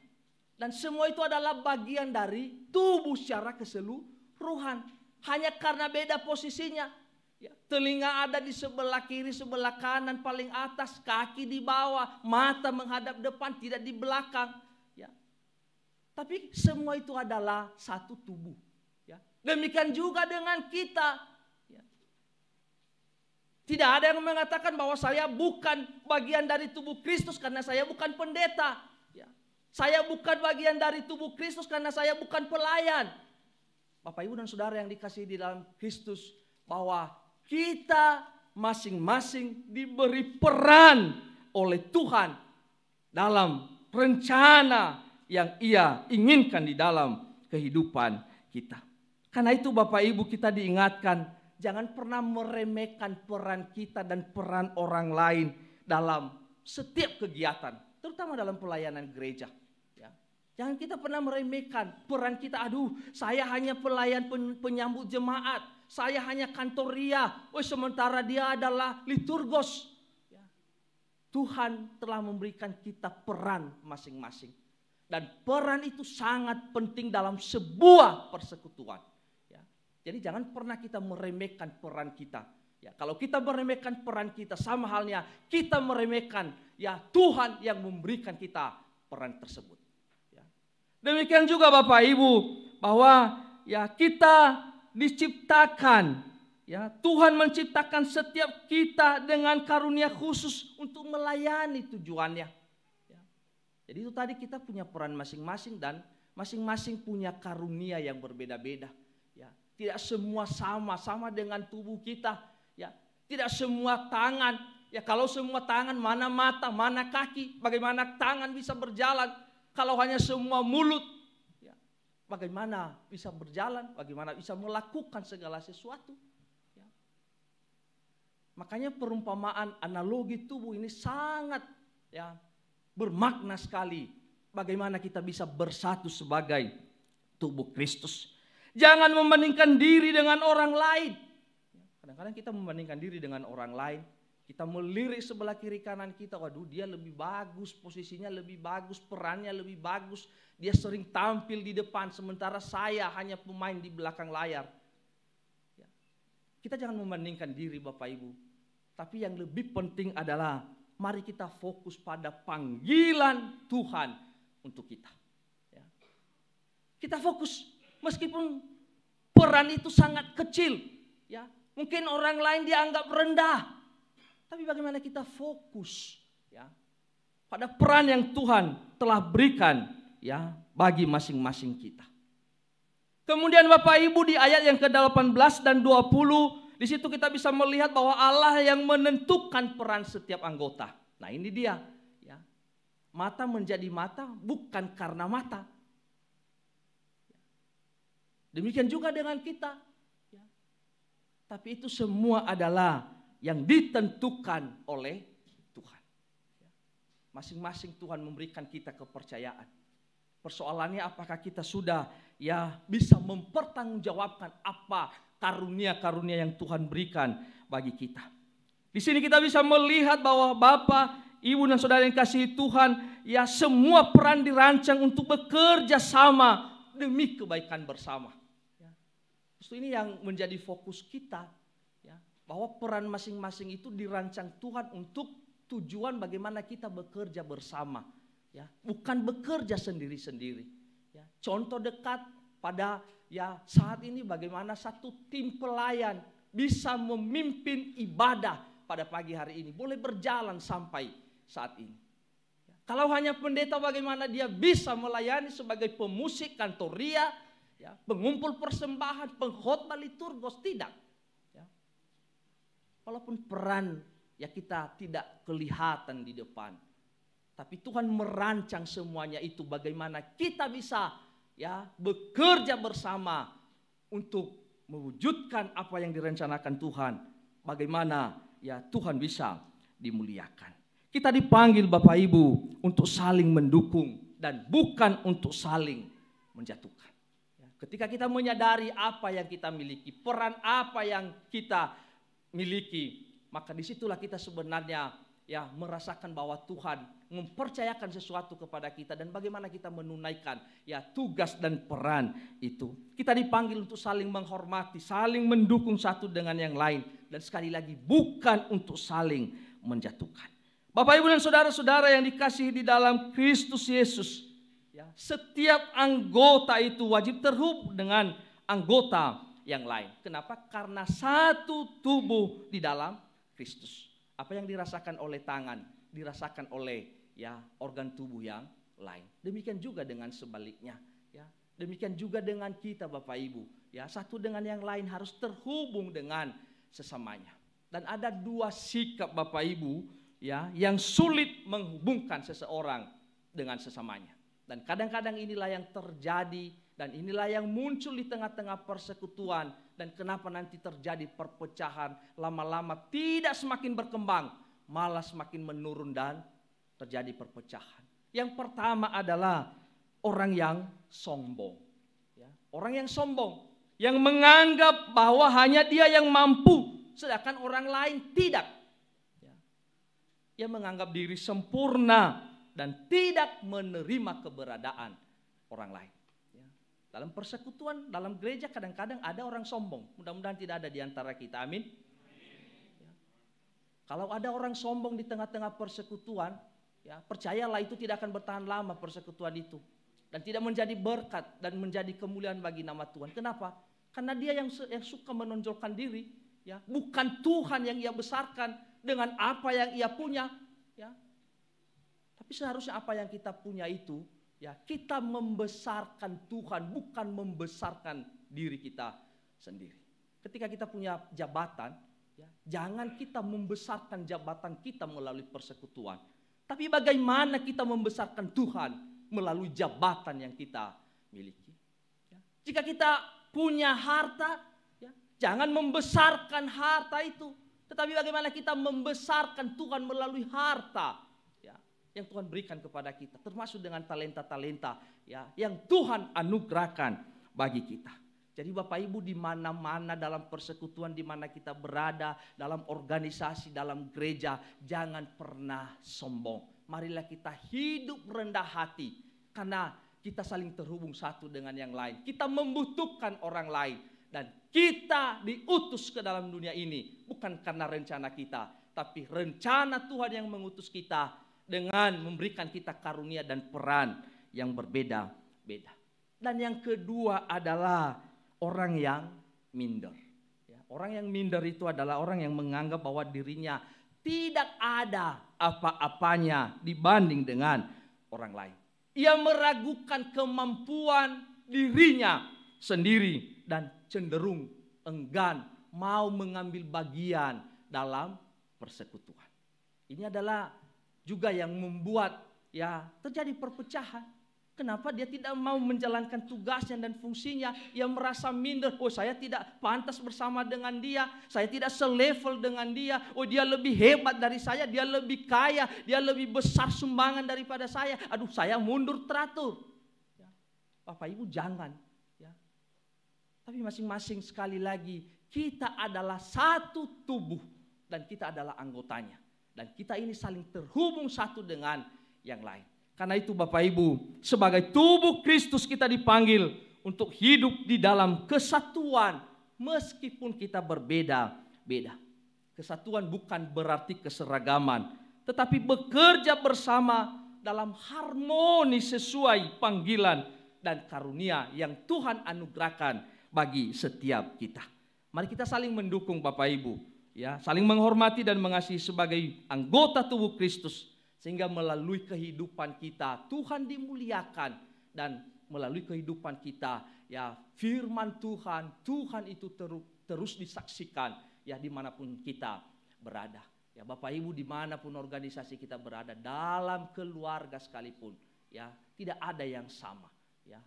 Dan semua itu adalah bagian dari tubuh secara keseluruhan. Hanya karena beda posisinya. Ya, telinga ada di sebelah kiri, sebelah kanan, paling atas, kaki di bawah, mata menghadap depan, tidak di belakang. Ya. Tapi semua itu adalah satu tubuh. Ya. Demikian juga dengan kita. Ya. Tidak ada yang mengatakan bahwa saya bukan bagian dari tubuh Kristus karena saya bukan pendeta. Saya bukan bagian dari tubuh Kristus karena saya bukan pelayan. Bapak Ibu dan Saudara yang dikasihi di dalam Kristus, bahwa kita masing-masing diberi peran oleh Tuhan dalam rencana yang Ia inginkan di dalam kehidupan kita. Karena itu Bapak Ibu, kita diingatkan, jangan pernah meremehkan peran kita dan peran orang lain dalam setiap kegiatan, terutama dalam pelayanan gereja. Jangan kita pernah meremehkan peran kita. Aduh, saya hanya pelayan penyambut jemaat. Saya hanya kantoria. Sementara dia adalah liturgos. Ya. Tuhan telah memberikan kita peran masing-masing. Dan peran itu sangat penting dalam sebuah persekutuan. Ya. Jadi jangan pernah kita meremehkan peran kita. Ya, kalau kita meremehkan peran kita, sama halnya kita meremehkan ya Tuhan yang memberikan kita peran tersebut. Demikian juga Bapak Ibu, bahwa ya kita diciptakan, ya Tuhan menciptakan setiap kita dengan karunia khusus untuk melayani tujuannya. Ya. Jadi itu tadi kita punya peran masing-masing dan masing-masing punya karunia yang berbeda-beda. Ya. Tidak semua sama dengan tubuh kita. Ya. Tidak semua tangan. Ya, kalau semua tangan, mana mata, mana kaki, bagaimana tangan bisa berjalan? Kalau hanya semua mulut, ya, bagaimana bisa berjalan, bagaimana bisa melakukan segala sesuatu. Ya. Makanya perumpamaan analogi tubuh ini sangat ya, bermakna sekali. Bagaimana kita bisa bersatu sebagai tubuh Kristus. Jangan membandingkan diri dengan orang lain. Kadang-kadang kita membandingkan diri dengan orang lain. Kita melirik sebelah kiri kanan kita, waduh dia lebih bagus, posisinya lebih bagus, perannya lebih bagus. Dia sering tampil di depan, sementara saya hanya pemain di belakang layar. Ya. Kita jangan membandingkan diri Bapak Ibu. Tapi yang lebih penting adalah mari kita fokus pada panggilan Tuhan untuk kita. Ya. Kita fokus, meskipun peran itu sangat kecil. Ya. Mungkin orang lain dianggap rendah. Tapi bagaimana kita fokus ya pada peran yang Tuhan telah berikan ya bagi masing-masing kita. Kemudian Bapak Ibu di ayat yang ke-18 dan 20 di situ kita bisa melihat bahwa Allah yang menentukan peran setiap anggota. Nah, ini dia ya. Mata menjadi mata bukan karena mata. Demikian juga dengan kita. Ya. Tapi itu semua adalah yang ditentukan oleh Tuhan. Masing-masing Tuhan memberikan kita kepercayaan. Persoalannya apakah kita sudah ya bisa mempertanggungjawabkan apa karunia-karunia yang Tuhan berikan bagi kita. Di sini kita bisa melihat bahwa Bapak, Ibu dan Saudara yang kasih Tuhan, ya semua peran dirancang untuk bekerja sama demi kebaikan bersama. Justru ini yang menjadi fokus kita. Bahwa peran masing-masing itu dirancang Tuhan untuk tujuan bagaimana kita bekerja bersama. Ya, bukan bekerja sendiri-sendiri. Ya, contoh dekat pada saat ini bagaimana satu tim pelayan bisa memimpin ibadah pada pagi hari ini, boleh berjalan sampai saat ini. Kalau hanya pendeta, bagaimana dia bisa melayani sebagai pemusik kantoria, pengumpul persembahan, pengkhotbah liturgos, tidak. Walaupun peran kita tidak kelihatan di depan, tapi Tuhan merancang semuanya itu bagaimana kita bisa bekerja bersama untuk mewujudkan apa yang direncanakan Tuhan. Bagaimana Tuhan bisa dimuliakan. Kita dipanggil Bapak Ibu untuk saling mendukung dan bukan untuk saling menjatuhkan. Ketika kita menyadari apa yang kita miliki, peran apa yang kita miliki, maka disitulah kita sebenarnya merasakan bahwa Tuhan mempercayakan sesuatu kepada kita dan bagaimana kita menunaikan tugas dan peran itu. Kita dipanggil untuk saling menghormati, saling mendukung satu dengan yang lain, dan sekali lagi bukan untuk saling menjatuhkan. Bapak Ibu dan saudara-saudara yang dikasihi di dalam Kristus Yesus, setiap anggota itu wajib terhubung dengan anggota yang lain. Kenapa? Karena satu tubuh di dalam Kristus. Apa yang dirasakan oleh tangan, dirasakan oleh organ tubuh yang lain. Demikian juga dengan sebaliknya. Demikian juga dengan kita Bapak Ibu. Satu dengan yang lain harus terhubung dengan sesamanya. Dan ada dua sikap Bapak Ibu yang sulit menghubungkan seseorang dengan sesamanya. Dan kadang-kadang inilah yang terjadi dan inilah yang muncul di tengah-tengah persekutuan. Dan kenapa nanti terjadi perpecahan, lama-lama tidak semakin berkembang, malah semakin menurun dan terjadi perpecahan. Yang pertama adalah orang yang sombong. Orang yang sombong, yang menganggap bahwa hanya dia yang mampu, sedangkan orang lain tidak. Ia menganggap diri sempurna dan tidak menerima keberadaan orang lain. Dalam persekutuan, dalam gereja kadang-kadang ada orang sombong. Mudah-mudahan tidak ada di antara kita. Amin. Kalau ada orang sombong di tengah-tengah persekutuan, percayalah itu tidak akan bertahan lama persekutuan itu. Dan tidak menjadi berkat dan menjadi kemuliaan bagi nama Tuhan. Kenapa? Karena dia yang suka menonjolkan diri. Bukan Tuhan yang ia besarkan dengan apa yang ia punya. Tapi seharusnya apa yang kita punya itu, kita membesarkan Tuhan, bukan membesarkan diri kita sendiri. Ketika kita punya jabatan, jangan kita membesarkan jabatan kita melalui persekutuan. Tapi bagaimana kita membesarkan Tuhan melalui jabatan yang kita miliki. Jika kita punya harta, jangan membesarkan harta itu. Tetapi bagaimana kita membesarkan Tuhan melalui harta yang Tuhan berikan kepada kita. Termasuk dengan talenta-talenta yang Tuhan anugerahkan bagi kita. Jadi Bapak Ibu di mana-mana dalam persekutuan, di mana kita berada, dalam organisasi, dalam gereja, jangan pernah sombong. Marilah kita hidup rendah hati. Karena kita saling terhubung satu dengan yang lain. Kita membutuhkan orang lain. Dan kita diutus ke dalam dunia ini bukan karena rencana kita, tapi rencana Tuhan yang mengutus kita dengan memberikan kita karunia dan peran yang berbeda-beda. Dan yang kedua adalah orang yang minder. Orang yang minder itu adalah orang yang menganggap bahwa dirinya tidak ada apa-apanya dibanding dengan orang lain. Ia meragukan kemampuan dirinya sendiri dan cenderung enggan mau mengambil bagian dalam persekutuan. Ini adalah juga yang membuat terjadi perpecahan. Kenapa dia tidak mau menjalankan tugasnya dan fungsinya? Ia merasa minder. Oh, saya tidak pantas bersama dengan dia. Saya tidak selevel dengan dia. Oh, dia lebih hebat dari saya. Dia lebih kaya. Dia lebih besar sumbangan daripada saya. Aduh, saya mundur teratur. Bapak Ibu jangan. Tapi masing-masing sekali lagi kita adalah satu tubuh dan kita adalah anggotanya. Dan kita ini saling terhubung satu dengan yang lain. Karena itu Bapak Ibu, sebagai tubuh Kristus kita dipanggil untuk hidup di dalam kesatuan meskipun kita berbeda-beda. Kesatuan bukan berarti keseragaman, tetapi bekerja bersama dalam harmoni sesuai panggilan dan karunia yang Tuhan anugerahkan bagi setiap kita. Mari kita saling mendukung Bapak Ibu, ya, saling menghormati dan mengasihi sebagai anggota tubuh Kristus, sehingga melalui kehidupan kita Tuhan dimuliakan, dan melalui kehidupan kita ya firman Tuhan itu terus disaksikan ya dimanapun kita berada. Ya Bapak Ibu, dimanapun organisasi kita berada, dalam keluarga sekalipun, ya tidak ada yang sama. Ya,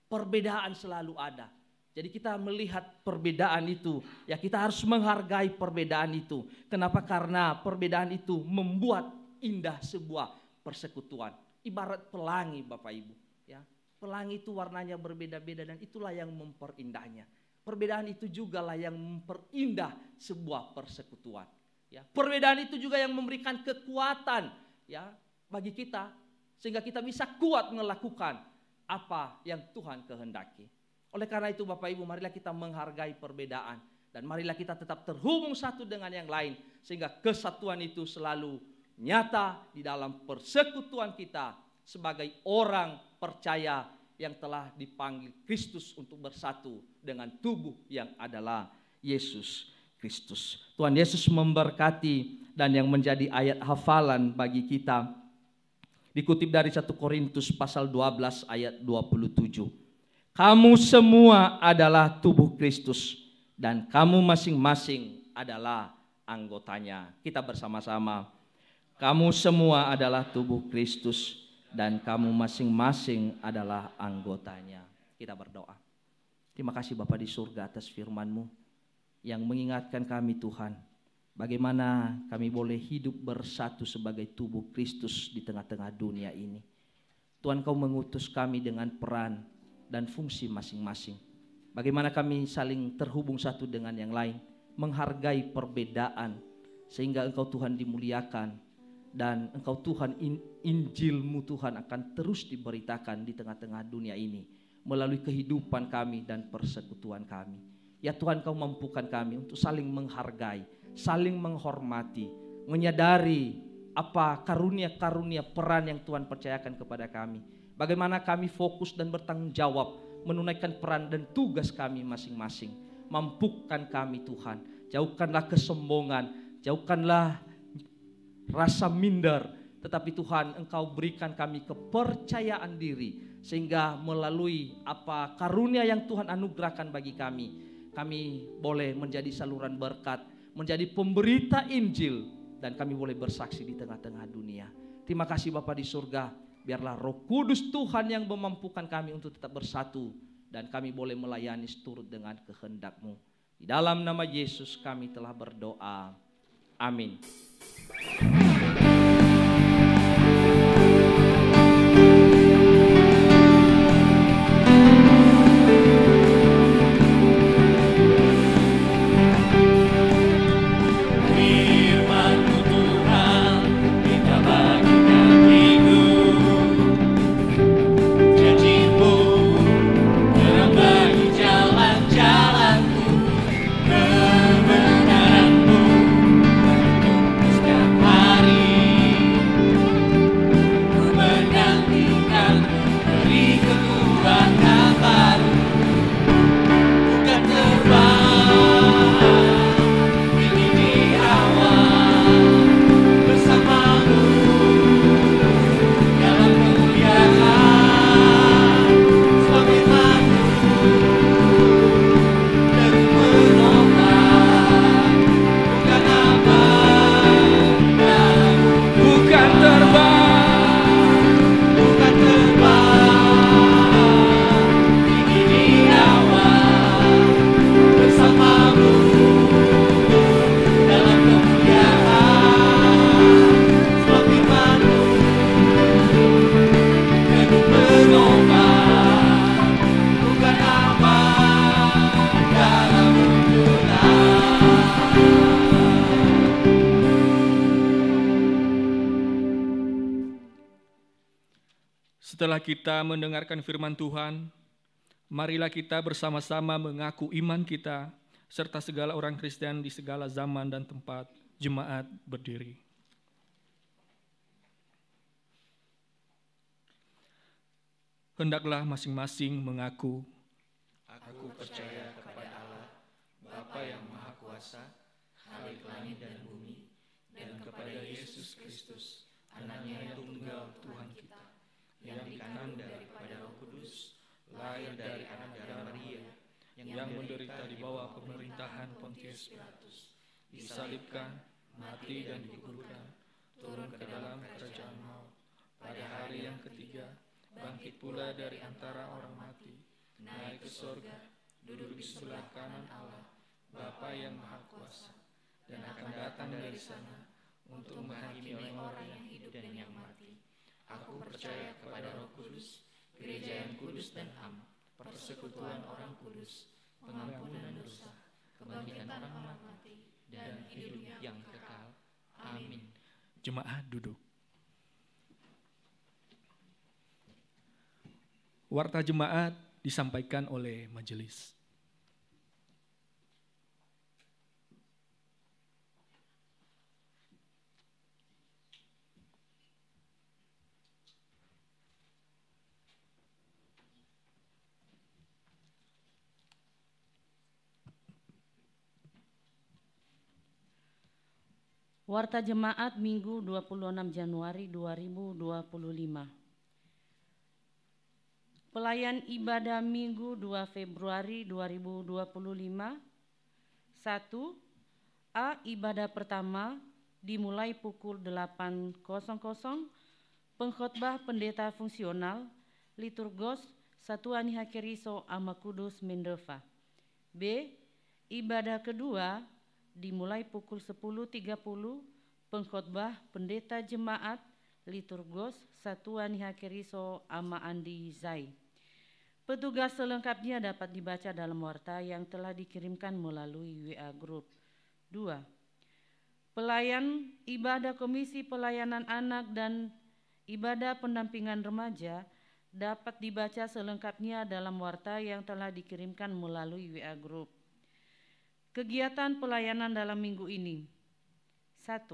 perbedaan selalu ada. Jadi kita melihat perbedaan itu, ya kita harus menghargai perbedaan itu. Kenapa? Karena perbedaan itu membuat indah sebuah persekutuan. Ibarat pelangi Bapak Ibu. Ya, pelangi itu warnanya berbeda-beda dan itulah yang memperindahnya. Perbedaan itu juga lah yang memperindah sebuah persekutuan. Ya, perbedaan itu juga yang memberikan kekuatan ya bagi kita sehingga kita bisa kuat melakukan apa yang Tuhan kehendaki. Oleh karena itu Bapak Ibu, marilah kita menghargai perbedaan dan marilah kita tetap terhubung satu dengan yang lain sehingga kesatuan itu selalu nyata di dalam persekutuan kita sebagai orang percaya yang telah dipanggil Kristus untuk bersatu dengan tubuh yang adalah Yesus Kristus. Tuhan Yesus memberkati, dan yang menjadi ayat hafalan bagi kita dikutip dari 1 Korintus pasal 12 ayat 27. Kamu semua adalah tubuh Kristus dan kamu masing-masing adalah anggotanya. Kita bersama-sama. Kamu semua adalah tubuh Kristus dan kamu masing-masing adalah anggotanya. Kita berdoa. Terima kasih Bapa di surga atas firman-Mu yang mengingatkan kami Tuhan, bagaimana kami boleh hidup bersatu sebagai tubuh Kristus di tengah-tengah dunia ini. Tuhan, Kau mengutus kami dengan peran dan fungsi masing-masing. Bagaimana kami saling terhubung satu dengan yang lain, menghargai perbedaan, sehingga Engkau Tuhan dimuliakan, dan Engkau Tuhan, Injil-Mu Tuhan akan terus diberitakan di tengah-tengah dunia ini, melalui kehidupan kami dan persekutuan kami. Ya Tuhan, Kau mampukan kami untuk saling menghargai, saling menghormati, menyadari apa karunia-karunia peran yang Tuhan percayakan kepada kami. Bagaimana kami fokus dan bertanggung jawab menunaikan peran dan tugas kami masing-masing. Mampukan kami Tuhan, jauhkanlah kesombongan, jauhkanlah rasa minder, tetapi Tuhan Engkau berikan kami kepercayaan diri, sehingga melalui apa karunia yang Tuhan anugerahkan bagi kami boleh menjadi saluran berkat, menjadi pemberita Injil, dan kami boleh bersaksi di tengah-tengah dunia. Terima kasih Bapa di surga, biarlah Roh Kudus Tuhan yang memampukan kami untuk tetap bersatu, dan kami boleh melayani seturut dengan kehendak-Mu. Di dalam nama Yesus kami telah berdoa. Amin. Setelah kita mendengarkan firman Tuhan, marilah kita bersama-sama mengaku iman kita, serta segala orang Kristen di segala zaman dan tempat. Jemaat berdiri. hendaklah masing-masing mengaku, Aku percaya kepada Allah, Bapa yang Maha Kuasa, Khalik langit dan bumi, dan kepada Yesus Kristus, Anaknya yang tunggal Tuhan kita, yang dikandung daripada Roh Kudus, lahir dari anak darah Maria, yang menderita di bawah pemerintahan Pontius Pilatus, disalibkan, mati dan dikuburkan, turun ke dalam kerajaan maut, pada hari yang ketiga, bangkit pula dari antara orang mati, naik ke surga, duduk di sebelah kanan Allah, Bapa yang Maha Kuasa, dan akan datang dari sana untuk menghakimi orang yang hidup dan yang mati. Aku percaya kepada Roh Kudus, gereja yang kudus dan am, persekutuan orang kudus, pengampunan dosa, kebangkitan orang mati, dan hidup yang kekal. Amin. Jemaat duduk. Warta jemaat disampaikan oleh majelis. Warta Jemaat Minggu 26 Januari 2025. Pelayan ibadah Minggu 2 Februari 2025. 1. A. Ibadah pertama dimulai pukul 8.00. Pengkhotbah pendeta fungsional liturgos Satuan Hakeriso Ama Kudus Mendova. B. Ibadah kedua dimulai pukul 10.30, pengkhotbah pendeta jemaat liturgos Satuan Hakeriso Ama Andi Zai. Petugas selengkapnya dapat dibaca dalam warta yang telah dikirimkan melalui WA Group. 2. Pelayan ibadah Komisi Pelayanan Anak dan ibadah pendampingan remaja dapat dibaca selengkapnya dalam warta yang telah dikirimkan melalui WA Group. Kegiatan pelayanan dalam minggu ini. 1.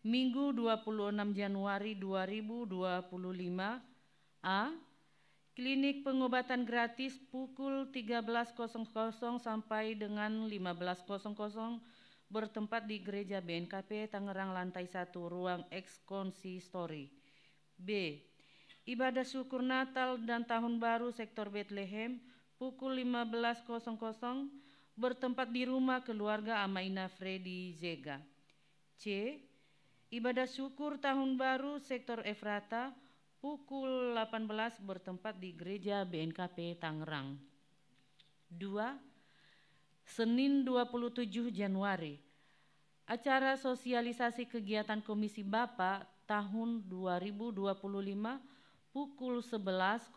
Minggu 26 Januari 2025. A. Klinik pengobatan gratis pukul 13.00 sampai dengan 15.00 bertempat di Gereja BNKP Tangerang lantai 1 ruang X Konsistori. B. Ibadah syukur Natal dan Tahun Baru sektor Bethlehem pukul 15.00 bertempat di rumah keluarga Amaina Freddy Zega. C. Ibadah syukur Tahun Baru sektor Efrata pukul 18 bertempat di Gereja BNKP Tangerang. 2. Senin 27 Januari. Acara sosialisasi kegiatan Komisi Bapa tahun 2025 pukul 11.00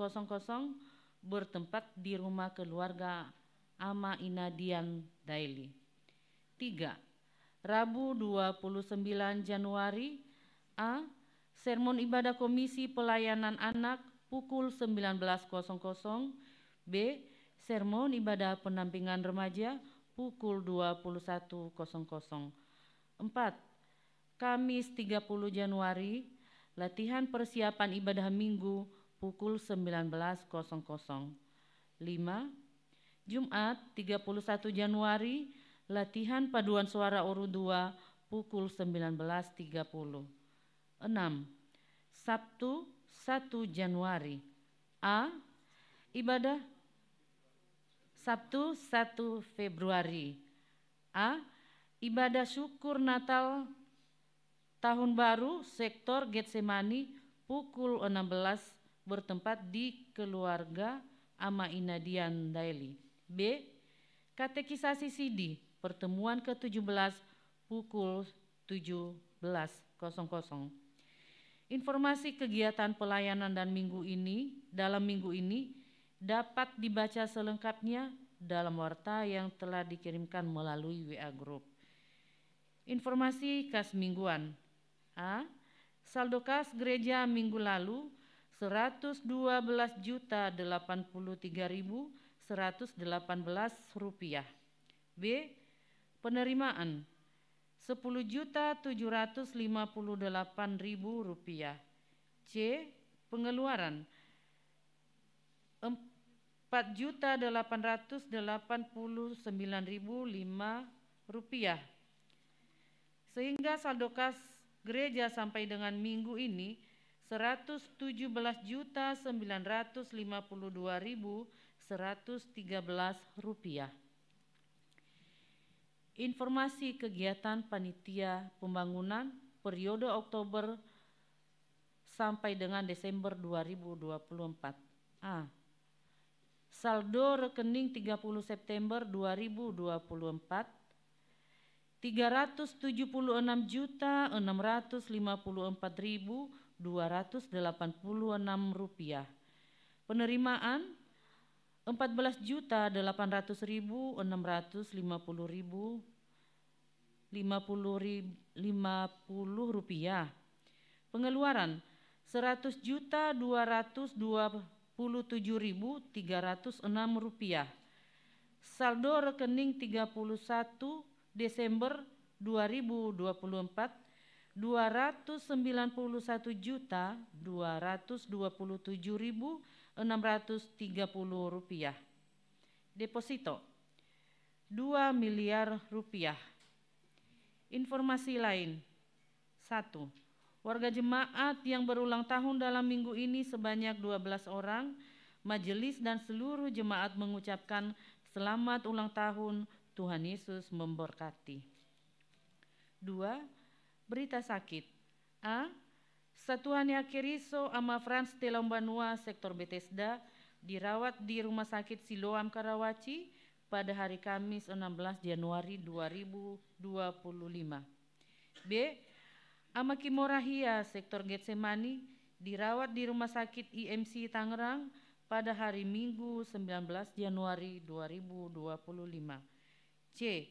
bertempat di rumah keluarga Ama Inadian Daily. 3. Rabu 29 Januari. A. Sermon ibadah Komisi Pelayanan Anak pukul 19.00. B. Sermon ibadah pendampingan remaja pukul 21.00. 4. Kamis 30 Januari. Latihan persiapan ibadah minggu pukul 19.00. 5. Jumat 31 Januari, latihan paduan suara urut 2 pukul 19.30. 6. Sabtu 1 Januari. A. Ibadah Sabtu 1 Februari. A. Ibadah syukur Natal Tahun Baru sektor Getsemani pukul 16 bertempat di keluarga Ama Inadian Daily. B. Katekisasi Sidi pertemuan ke-17 pukul 17.00. Informasi kegiatan pelayanan dan dalam minggu ini dapat dibaca selengkapnya dalam warta yang telah dikirimkan melalui WA Group. Informasi kas mingguan. A. Saldo kas gereja minggu lalu 112.083.118 rupiah. B. Penerimaan 10.758.000 rupiah. C. Pengeluaran Rp4.889.005. Sehingga saldo kas gereja sampai dengan minggu ini Rp117.952.113. Informasi kegiatan panitia pembangunan periode Oktober sampai dengan Desember 2024. A. Saldo rekening 30 September 2024 Rp376.654.286. Penerimaan Rp14.800.650.50. Pengeluaran Rp100.227.306. Saldo rekening 31 Desember 2024 Rp291.227.630. Deposito Rp2 miliar. Informasi lain. 1. Warga jemaat yang berulang tahun dalam minggu ini sebanyak 12 orang. Majelis dan seluruh jemaat mengucapkan selamat ulang tahun. Tuhan Yesus memberkati. 2. Berita sakit. A. Satuan Yakeriso Ama Frans Telombanua Sektor Bethesda dirawat di Rumah Sakit Siloam Karawaci pada hari Kamis 16 Januari 2025. B. Ama Kimorahia Sektor Getsemani dirawat di Rumah Sakit IMC Tangerang pada hari Minggu 19 Januari 2025. C.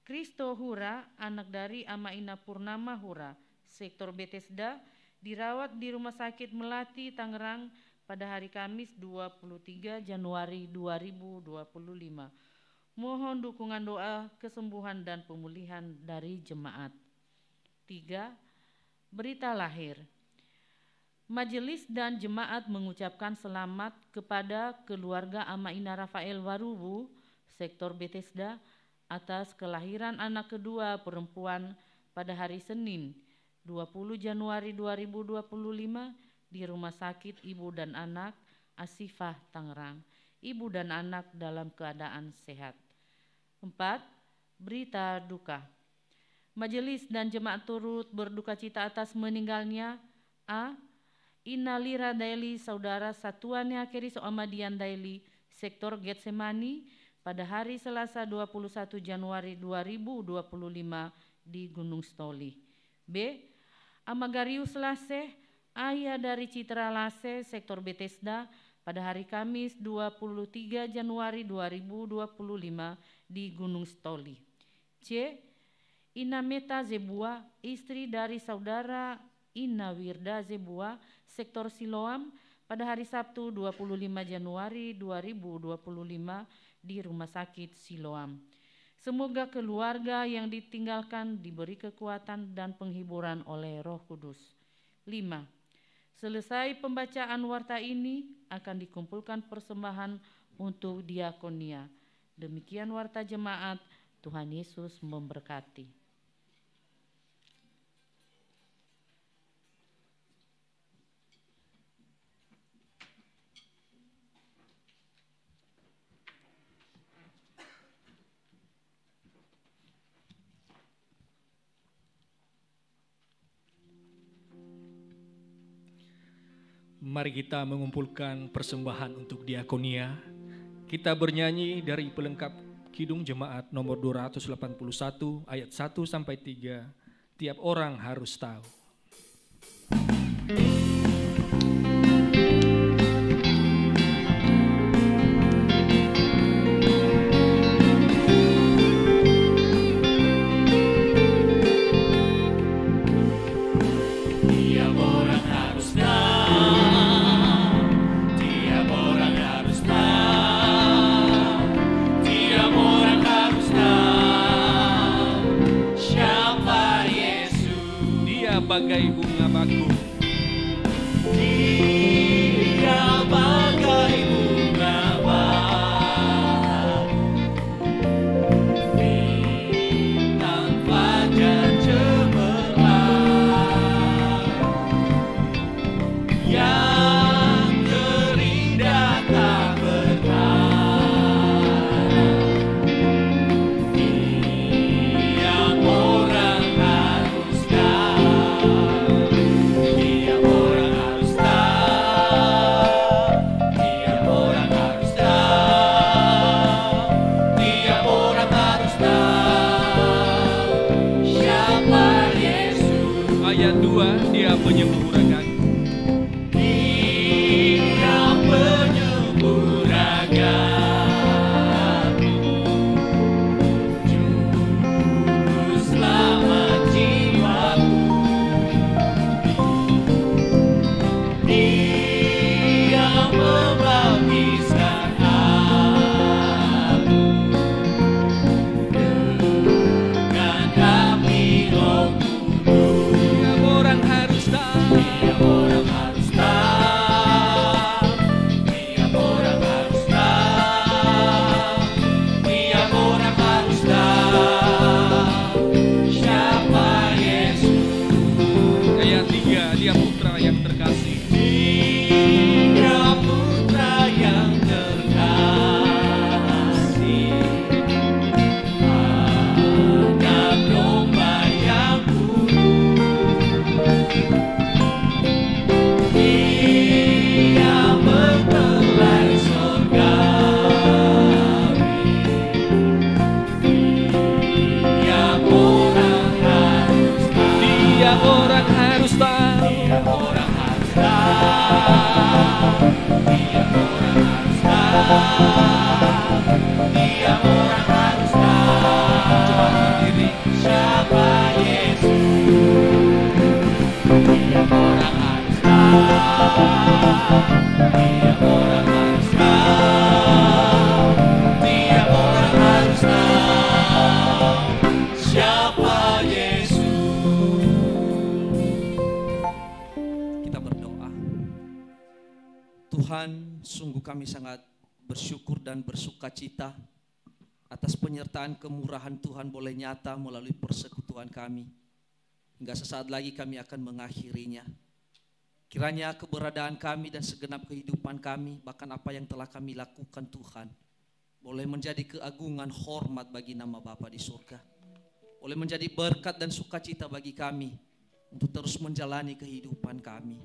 Kristo Hura, anak dari Ama Ina Purnama Hura, Sektor Bethesda, dirawat di Rumah Sakit Melati, Tangerang pada hari Kamis 23 Januari 2025. Mohon dukungan doa kesembuhan dan pemulihan dari jemaat. 3. Berita lahir. Majelis dan jemaat mengucapkan selamat kepada keluarga Ama Ina Rafael Warubu, Sektor Bethesda, atas kelahiran anak kedua perempuan pada hari Senin 20 Januari 2025 di Rumah Sakit Ibu dan Anak Asifah Tangerang. Ibu dan anak dalam keadaan sehat. 4. Berita duka. Majelis dan jemaat turut berduka cita atas meninggalnya A. Innalira Daily Saudara Satuan Yakeriso Amadian Daily Sektor Getsemani pada hari Selasa 21 Januari 2025 di Gunung Stoli. B. Amagarius Laseh, ayah dari Citra Laseh, Sektor Bethesda, pada hari Kamis 23 Januari 2025 di Gunung Stoli. C. Inameta Zebua, istri dari saudara Ina Wirda Zebua, Sektor Siloam, pada hari Sabtu 25 Januari 2025 di Rumah Sakit Siloam. Semoga keluarga yang ditinggalkan diberi kekuatan dan penghiburan oleh Roh Kudus. 5. Selesai pembacaan warta ini akan dikumpulkan persembahan untuk diakonia. Demikian warta jemaat. Tuhan Yesus memberkati. Mari kita mengumpulkan persembahan untuk diakonia. Kita bernyanyi dari pelengkap Kidung Jemaat nomor 281 ayat 1 sampai 3. Tiap orang harus tahu. Bagai bunga bakung, dia bagai bunga bakung. kedua, Dia penyembur agama. Dia penyembur agama, Juru selamat jiwaku. Dia membaptiskan aku dengan api Roh Kudus. Tiap orang harus tahu, Tiap orang harus tahu, tiap orang harus tahu, tiap orang harus tahu siapa Yesus. ayat 3, Dia putra yang terkasih. Dia putra yang terkasih, anak domba yang Dia bertelai surgawi. Tiap orang harus tahu, Tiap orang harus tahu, tiap orang harus tahu, tiap orang harus tahu, tiap orang harus tahu siapa Yesus. Tiap orang harus tahu, tiap orang harus tahu, tiap orang harus tahu siapa Yesus. Kita berdoa. Tuhan, sungguh kami sangat bersyukur dan bersuka cita atas penyertaan kemurahan Tuhan boleh nyata melalui persekutuan kami. Hingga sesaat lagi kami akan mengakhirinya. Kiranya keberadaan kami dan segenap kehidupan kami, bahkan apa yang telah kami lakukan Tuhan, boleh menjadi keagungan hormat bagi nama Bapa di surga. Boleh menjadi berkat dan sukacita bagi kami untuk terus menjalani kehidupan kami.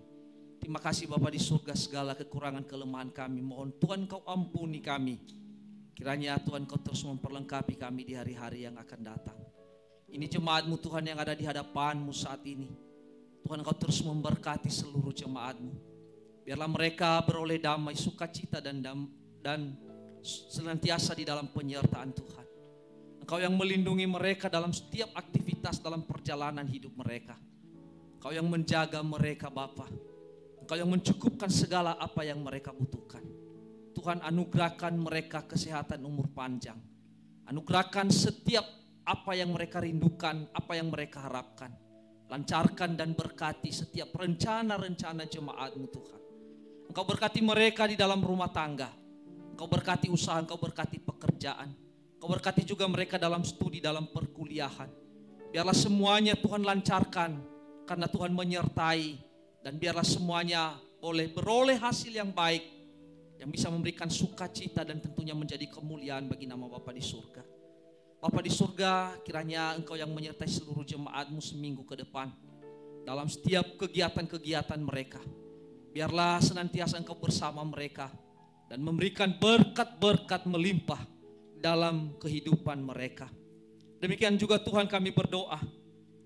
Terima kasih Bapa di surga, segala kekurangan kelemahan kami, mohon Tuhan Kau ampuni kami. Kiranya Tuhan Kau terus memperlengkapi kami di hari-hari yang akan datang. Ini jemaat-Mu Tuhan yang ada di hadapan-Mu saat ini. Tuhan Kau terus memberkati seluruh jemaat-Mu. Biarlah mereka beroleh damai, sukacita dan senantiasa di dalam penyertaan Tuhan. Engkau yang melindungi mereka dalam setiap aktivitas dalam perjalanan hidup mereka. Engkau yang menjaga mereka Bapa. Engkau yang mencukupkan segala apa yang mereka butuhkan. Tuhan, anugerahkan mereka kesehatan umur panjang. Anugerahkan setiap apa yang mereka rindukan, apa yang mereka harapkan. Lancarkan dan berkati setiap rencana-rencana jemaat-Mu Tuhan. Engkau berkati mereka di dalam rumah tangga. Engkau berkati usaha, Engkau berkati pekerjaan. Engkau berkati juga mereka dalam studi, dalam perkuliahan. Biarlah semuanya Tuhan lancarkan karena Tuhan menyertai. Dan biarlah semuanya boleh beroleh hasil yang baik, yang bisa memberikan sukacita dan tentunya menjadi kemuliaan bagi nama Bapa di surga. Bapa di surga, kiranya Engkau yang menyertai seluruh jemaat-Mu seminggu ke depan dalam setiap kegiatan-kegiatan mereka. Biarlah senantiasa Engkau bersama mereka dan memberikan berkat-berkat melimpah dalam kehidupan mereka. Demikian juga Tuhan, kami berdoa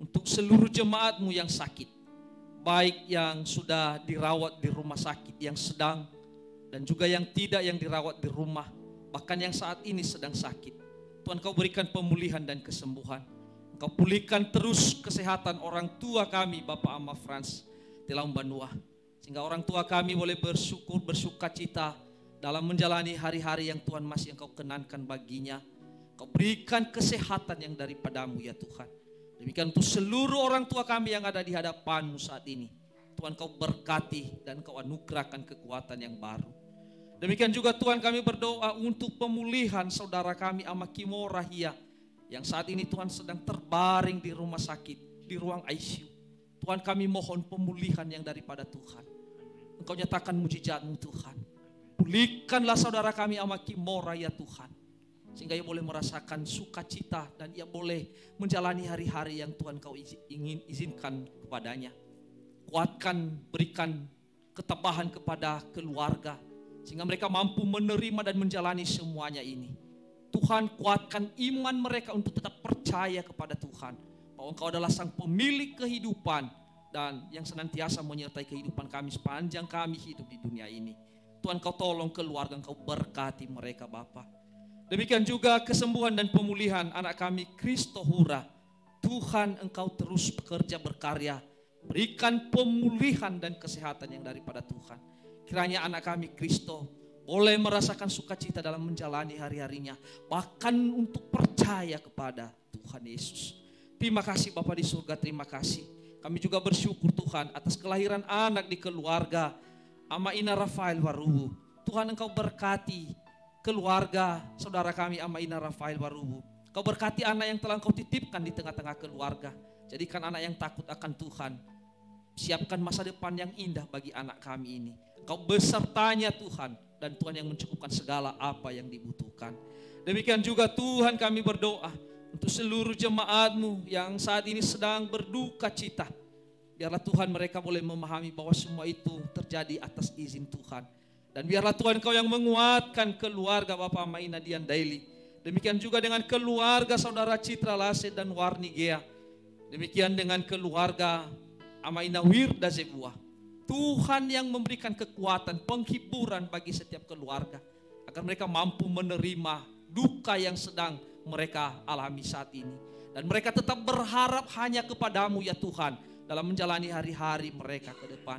untuk seluruh jemaat-Mu yang sakit, baik yang sudah dirawat di rumah sakit, yang sedang, dan juga yang tidak, yang dirawat di rumah, bahkan yang saat ini sedang sakit. Tuhan, Kau berikan pemulihan dan kesembuhan. Engkau pulihkan terus kesehatan orang tua kami, Bapak Ama Frans Tilaum Banua, sehingga orang tua kami boleh bersyukur, bersuka cita dalam menjalani hari-hari yang Tuhan masih Engkau kenankan baginya. Kau berikan kesehatan yang daripada-Mu ya Tuhan. Demikian untuk seluruh orang tua kami yang ada di hadapan-Mu saat ini. Tuhan, Kau berkati dan Kau anugerahkan kekuatan yang baru. Demikian juga Tuhan, kami berdoa untuk pemulihan saudara kami Ama Kimo Rahia, yang saat ini Tuhan sedang terbaring di rumah sakit, di ruang ICU. Tuhan, kami mohon pemulihan yang daripada Tuhan. Engkau nyatakan mujizat-Mu Tuhan. Pulihkanlah saudara kami Ama Kimo Rahia Tuhan, sehingga ia boleh merasakan sukacita dan ia boleh menjalani hari-hari yang Tuhan Kau ingin izinkan kepadanya. Kuatkan, berikan ketabahan kepada keluarga, sehingga mereka mampu menerima dan menjalani semuanya ini. Tuhan, kuatkan iman mereka untuk tetap percaya kepada Tuhan, bahwa Engkau adalah Sang Pemilik kehidupan, dan yang senantiasa menyertai kehidupan kami sepanjang kami hidup di dunia ini. Tuhan, Kau tolong keluarga, Kau berkati mereka Bapa. Demikian juga kesembuhan dan pemulihan anak kami Kristo Hura. Tuhan, Engkau terus bekerja berkarya, berikan pemulihan dan kesehatan yang daripada Tuhan. Kiranya anak kami Kristo boleh merasakan sukacita dalam menjalani hari-harinya, bahkan untuk percaya kepada Tuhan Yesus. Terima kasih Bapa di surga, terima kasih. Kami juga bersyukur Tuhan atas kelahiran anak di keluarga Amaina Rafael Warubu. Tuhan, Engkau berkati keluarga saudara kami Amaina Rafael Warubu. Kau berkati anak yang telah Engkau titipkan di tengah-tengah keluarga. Jadikan anak yang takut akan Tuhan. Siapkan masa depan yang indah bagi anak kami ini. Kau besertanya Tuhan, dan Tuhan yang mencukupkan segala apa yang dibutuhkan. Demikian juga Tuhan, kami berdoa untuk seluruh jemaat-Mu yang saat ini sedang berduka cita. Biarlah Tuhan mereka boleh memahami bahwa semua itu terjadi atas izin Tuhan. Dan biarlah Tuhan Kau yang menguatkan keluarga Bapak Amaina Dian Daily. Demikian juga dengan keluarga saudara Citra Lase dan Warni Gea. Demikian dengan keluarga Amaina Wirda Zebua. Tuhan yang memberikan kekuatan, penghiburan bagi setiap keluarga. Agar mereka mampu menerima duka yang sedang mereka alami saat ini. Dan mereka tetap berharap hanya kepada-Mu ya Tuhan, dalam menjalani hari-hari mereka ke depan.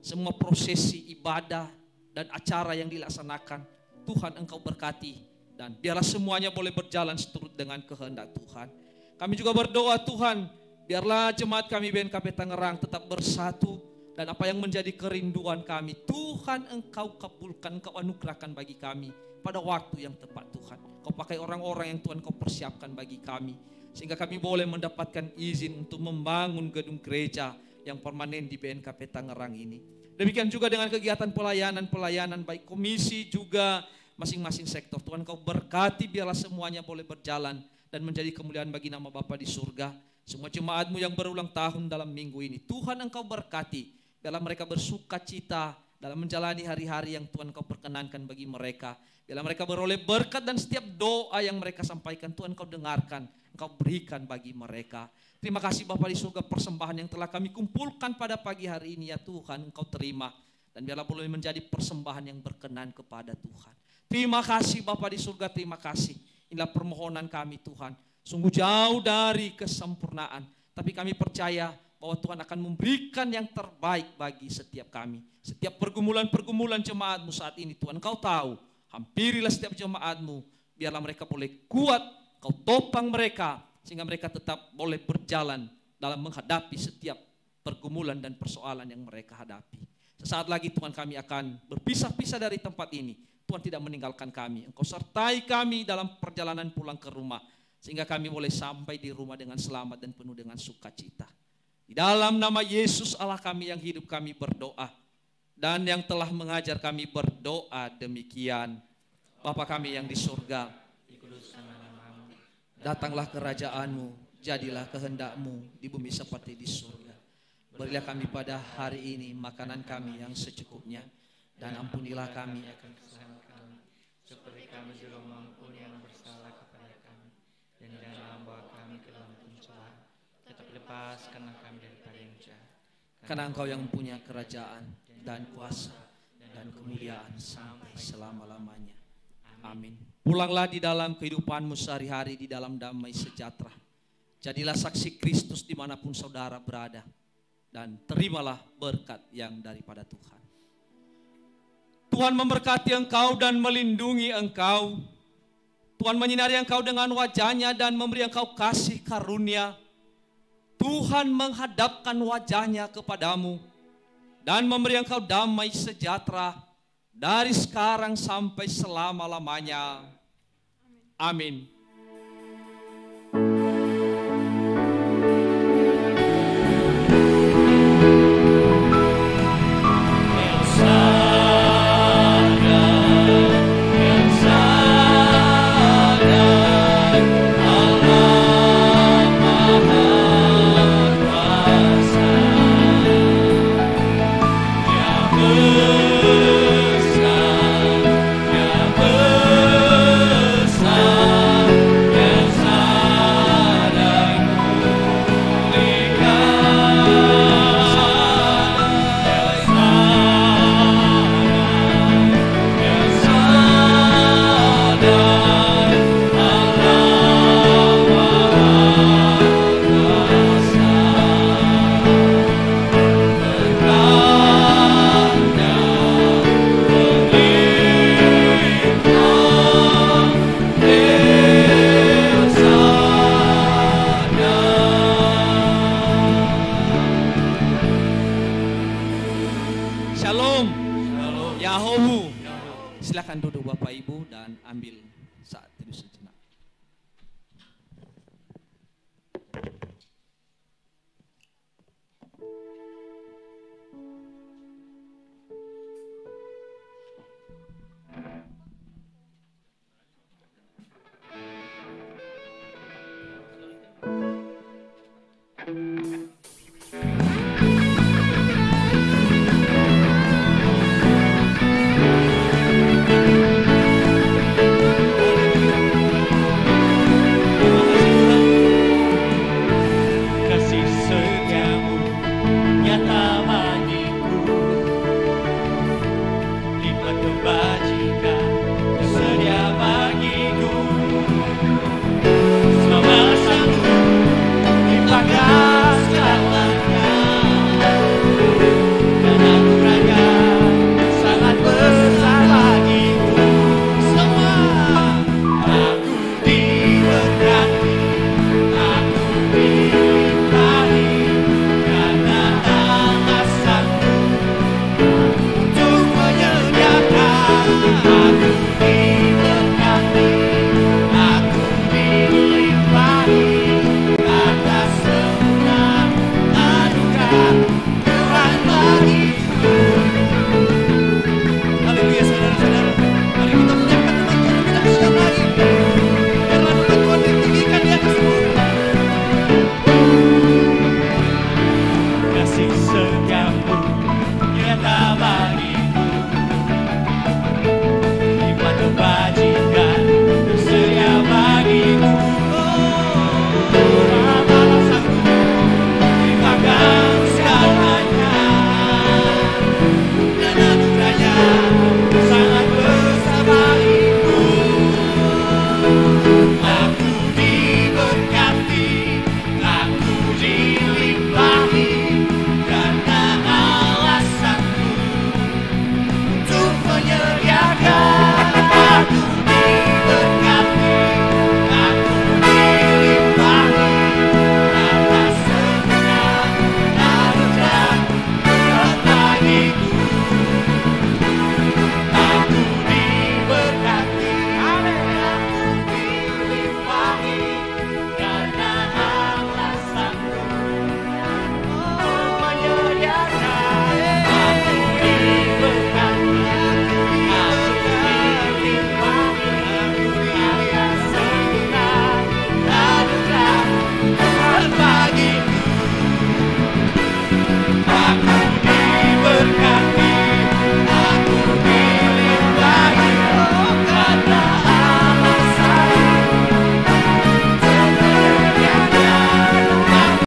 Semua prosesi ibadah dan acara yang dilaksanakan, Tuhan Engkau berkati. Dan biarlah semuanya boleh berjalan seturut dengan kehendak Tuhan. Kami juga berdoa Tuhan, biarlah jemaat kami BNKP Tangerang tetap bersatu. Dan apa yang menjadi kerinduan kami, Tuhan Engkau kabulkan, Engkau anugerahkan bagi kami pada waktu yang tepat Tuhan. Kau pakai orang-orang yang Tuhan Kau persiapkan bagi kami. Sehingga kami boleh mendapatkan izin untuk membangun gedung gereja yang permanen di BNKP Tangerang ini. Demikian juga dengan kegiatan pelayanan baik komisi juga masing-masing sektor. Tuhan Kau berkati, biarlah semuanya boleh berjalan dan menjadi kemuliaan bagi nama Bapa di surga. Semua jemaat-Mu yang berulang tahun dalam minggu ini, Tuhan Engkau berkati. Biarlah mereka bersuka cita dalam menjalani hari-hari yang Tuhan Kau perkenankan bagi mereka. Biarlah mereka beroleh berkat dan setiap doa yang mereka sampaikan Tuhan Kau dengarkan, Engkau berikan bagi mereka. Terima kasih Bapa di surga, persembahan yang telah kami kumpulkan pada pagi hari ini ya Tuhan, Engkau terima. Dan biarlah boleh menjadi persembahan yang berkenan kepada Tuhan. Terima kasih Bapa di surga, terima kasih. Inilah permohonan kami Tuhan. Sungguh jauh dari kesempurnaan, tapi kami percaya bahwa Tuhan akan memberikan yang terbaik bagi setiap kami. Setiap pergumulan-pergumulan jemaat-Mu saat ini Tuhan Kau tahu. Hampirilah setiap jemaat-Mu. Biarlah mereka boleh kuat, Kau topang mereka. Sehingga mereka tetap boleh berjalan dalam menghadapi setiap pergumulan dan persoalan yang mereka hadapi. Sesaat lagi Tuhan kami akan berpisah-pisah dari tempat ini. Tuhan tidak meninggalkan kami. Engkau sertai kami dalam perjalanan pulang ke rumah. Sehingga kami boleh sampai di rumah dengan selamat dan penuh dengan sukacita. Di dalam nama Yesus Allah kami yang hidup kami berdoa. Dan yang telah mengajar kami berdoa demikian. Bapa kami yang di surga, datanglah kerajaan-Mu, jadilah kehendak-Mu di bumi seperti di surga. Berilah kami pada hari ini makanan kami yang secukupnya. Dan ampunilah kami akan kesalahan kami, seperti kami juga mengampuni yang bersalah kepada kami. Dan janganlah membawa kami ke dalam pencobaan, tetapi lepaskanlah kami daripada yang jahat. Karena Engkau yang punya kerajaan dan kuasa dan kemuliaan sampai selama-lamanya. Amin. Pulanglah di dalam kehidupanmu sehari-hari di dalam damai sejahtera. Jadilah saksi Kristus dimanapun saudara berada. Dan terimalah berkat yang daripada Tuhan. Tuhan memberkati engkau dan melindungi engkau. Tuhan menyinari engkau dengan wajah-Nya dan memberi engkau kasih karunia. Tuhan menghadapkan wajah-Nya kepadamu dan memberi engkau damai sejahtera dari sekarang sampai selama-lamanya. Amin. Besar, Silakan duduk Bapak Ibu dan ambil saat teduh sejenak.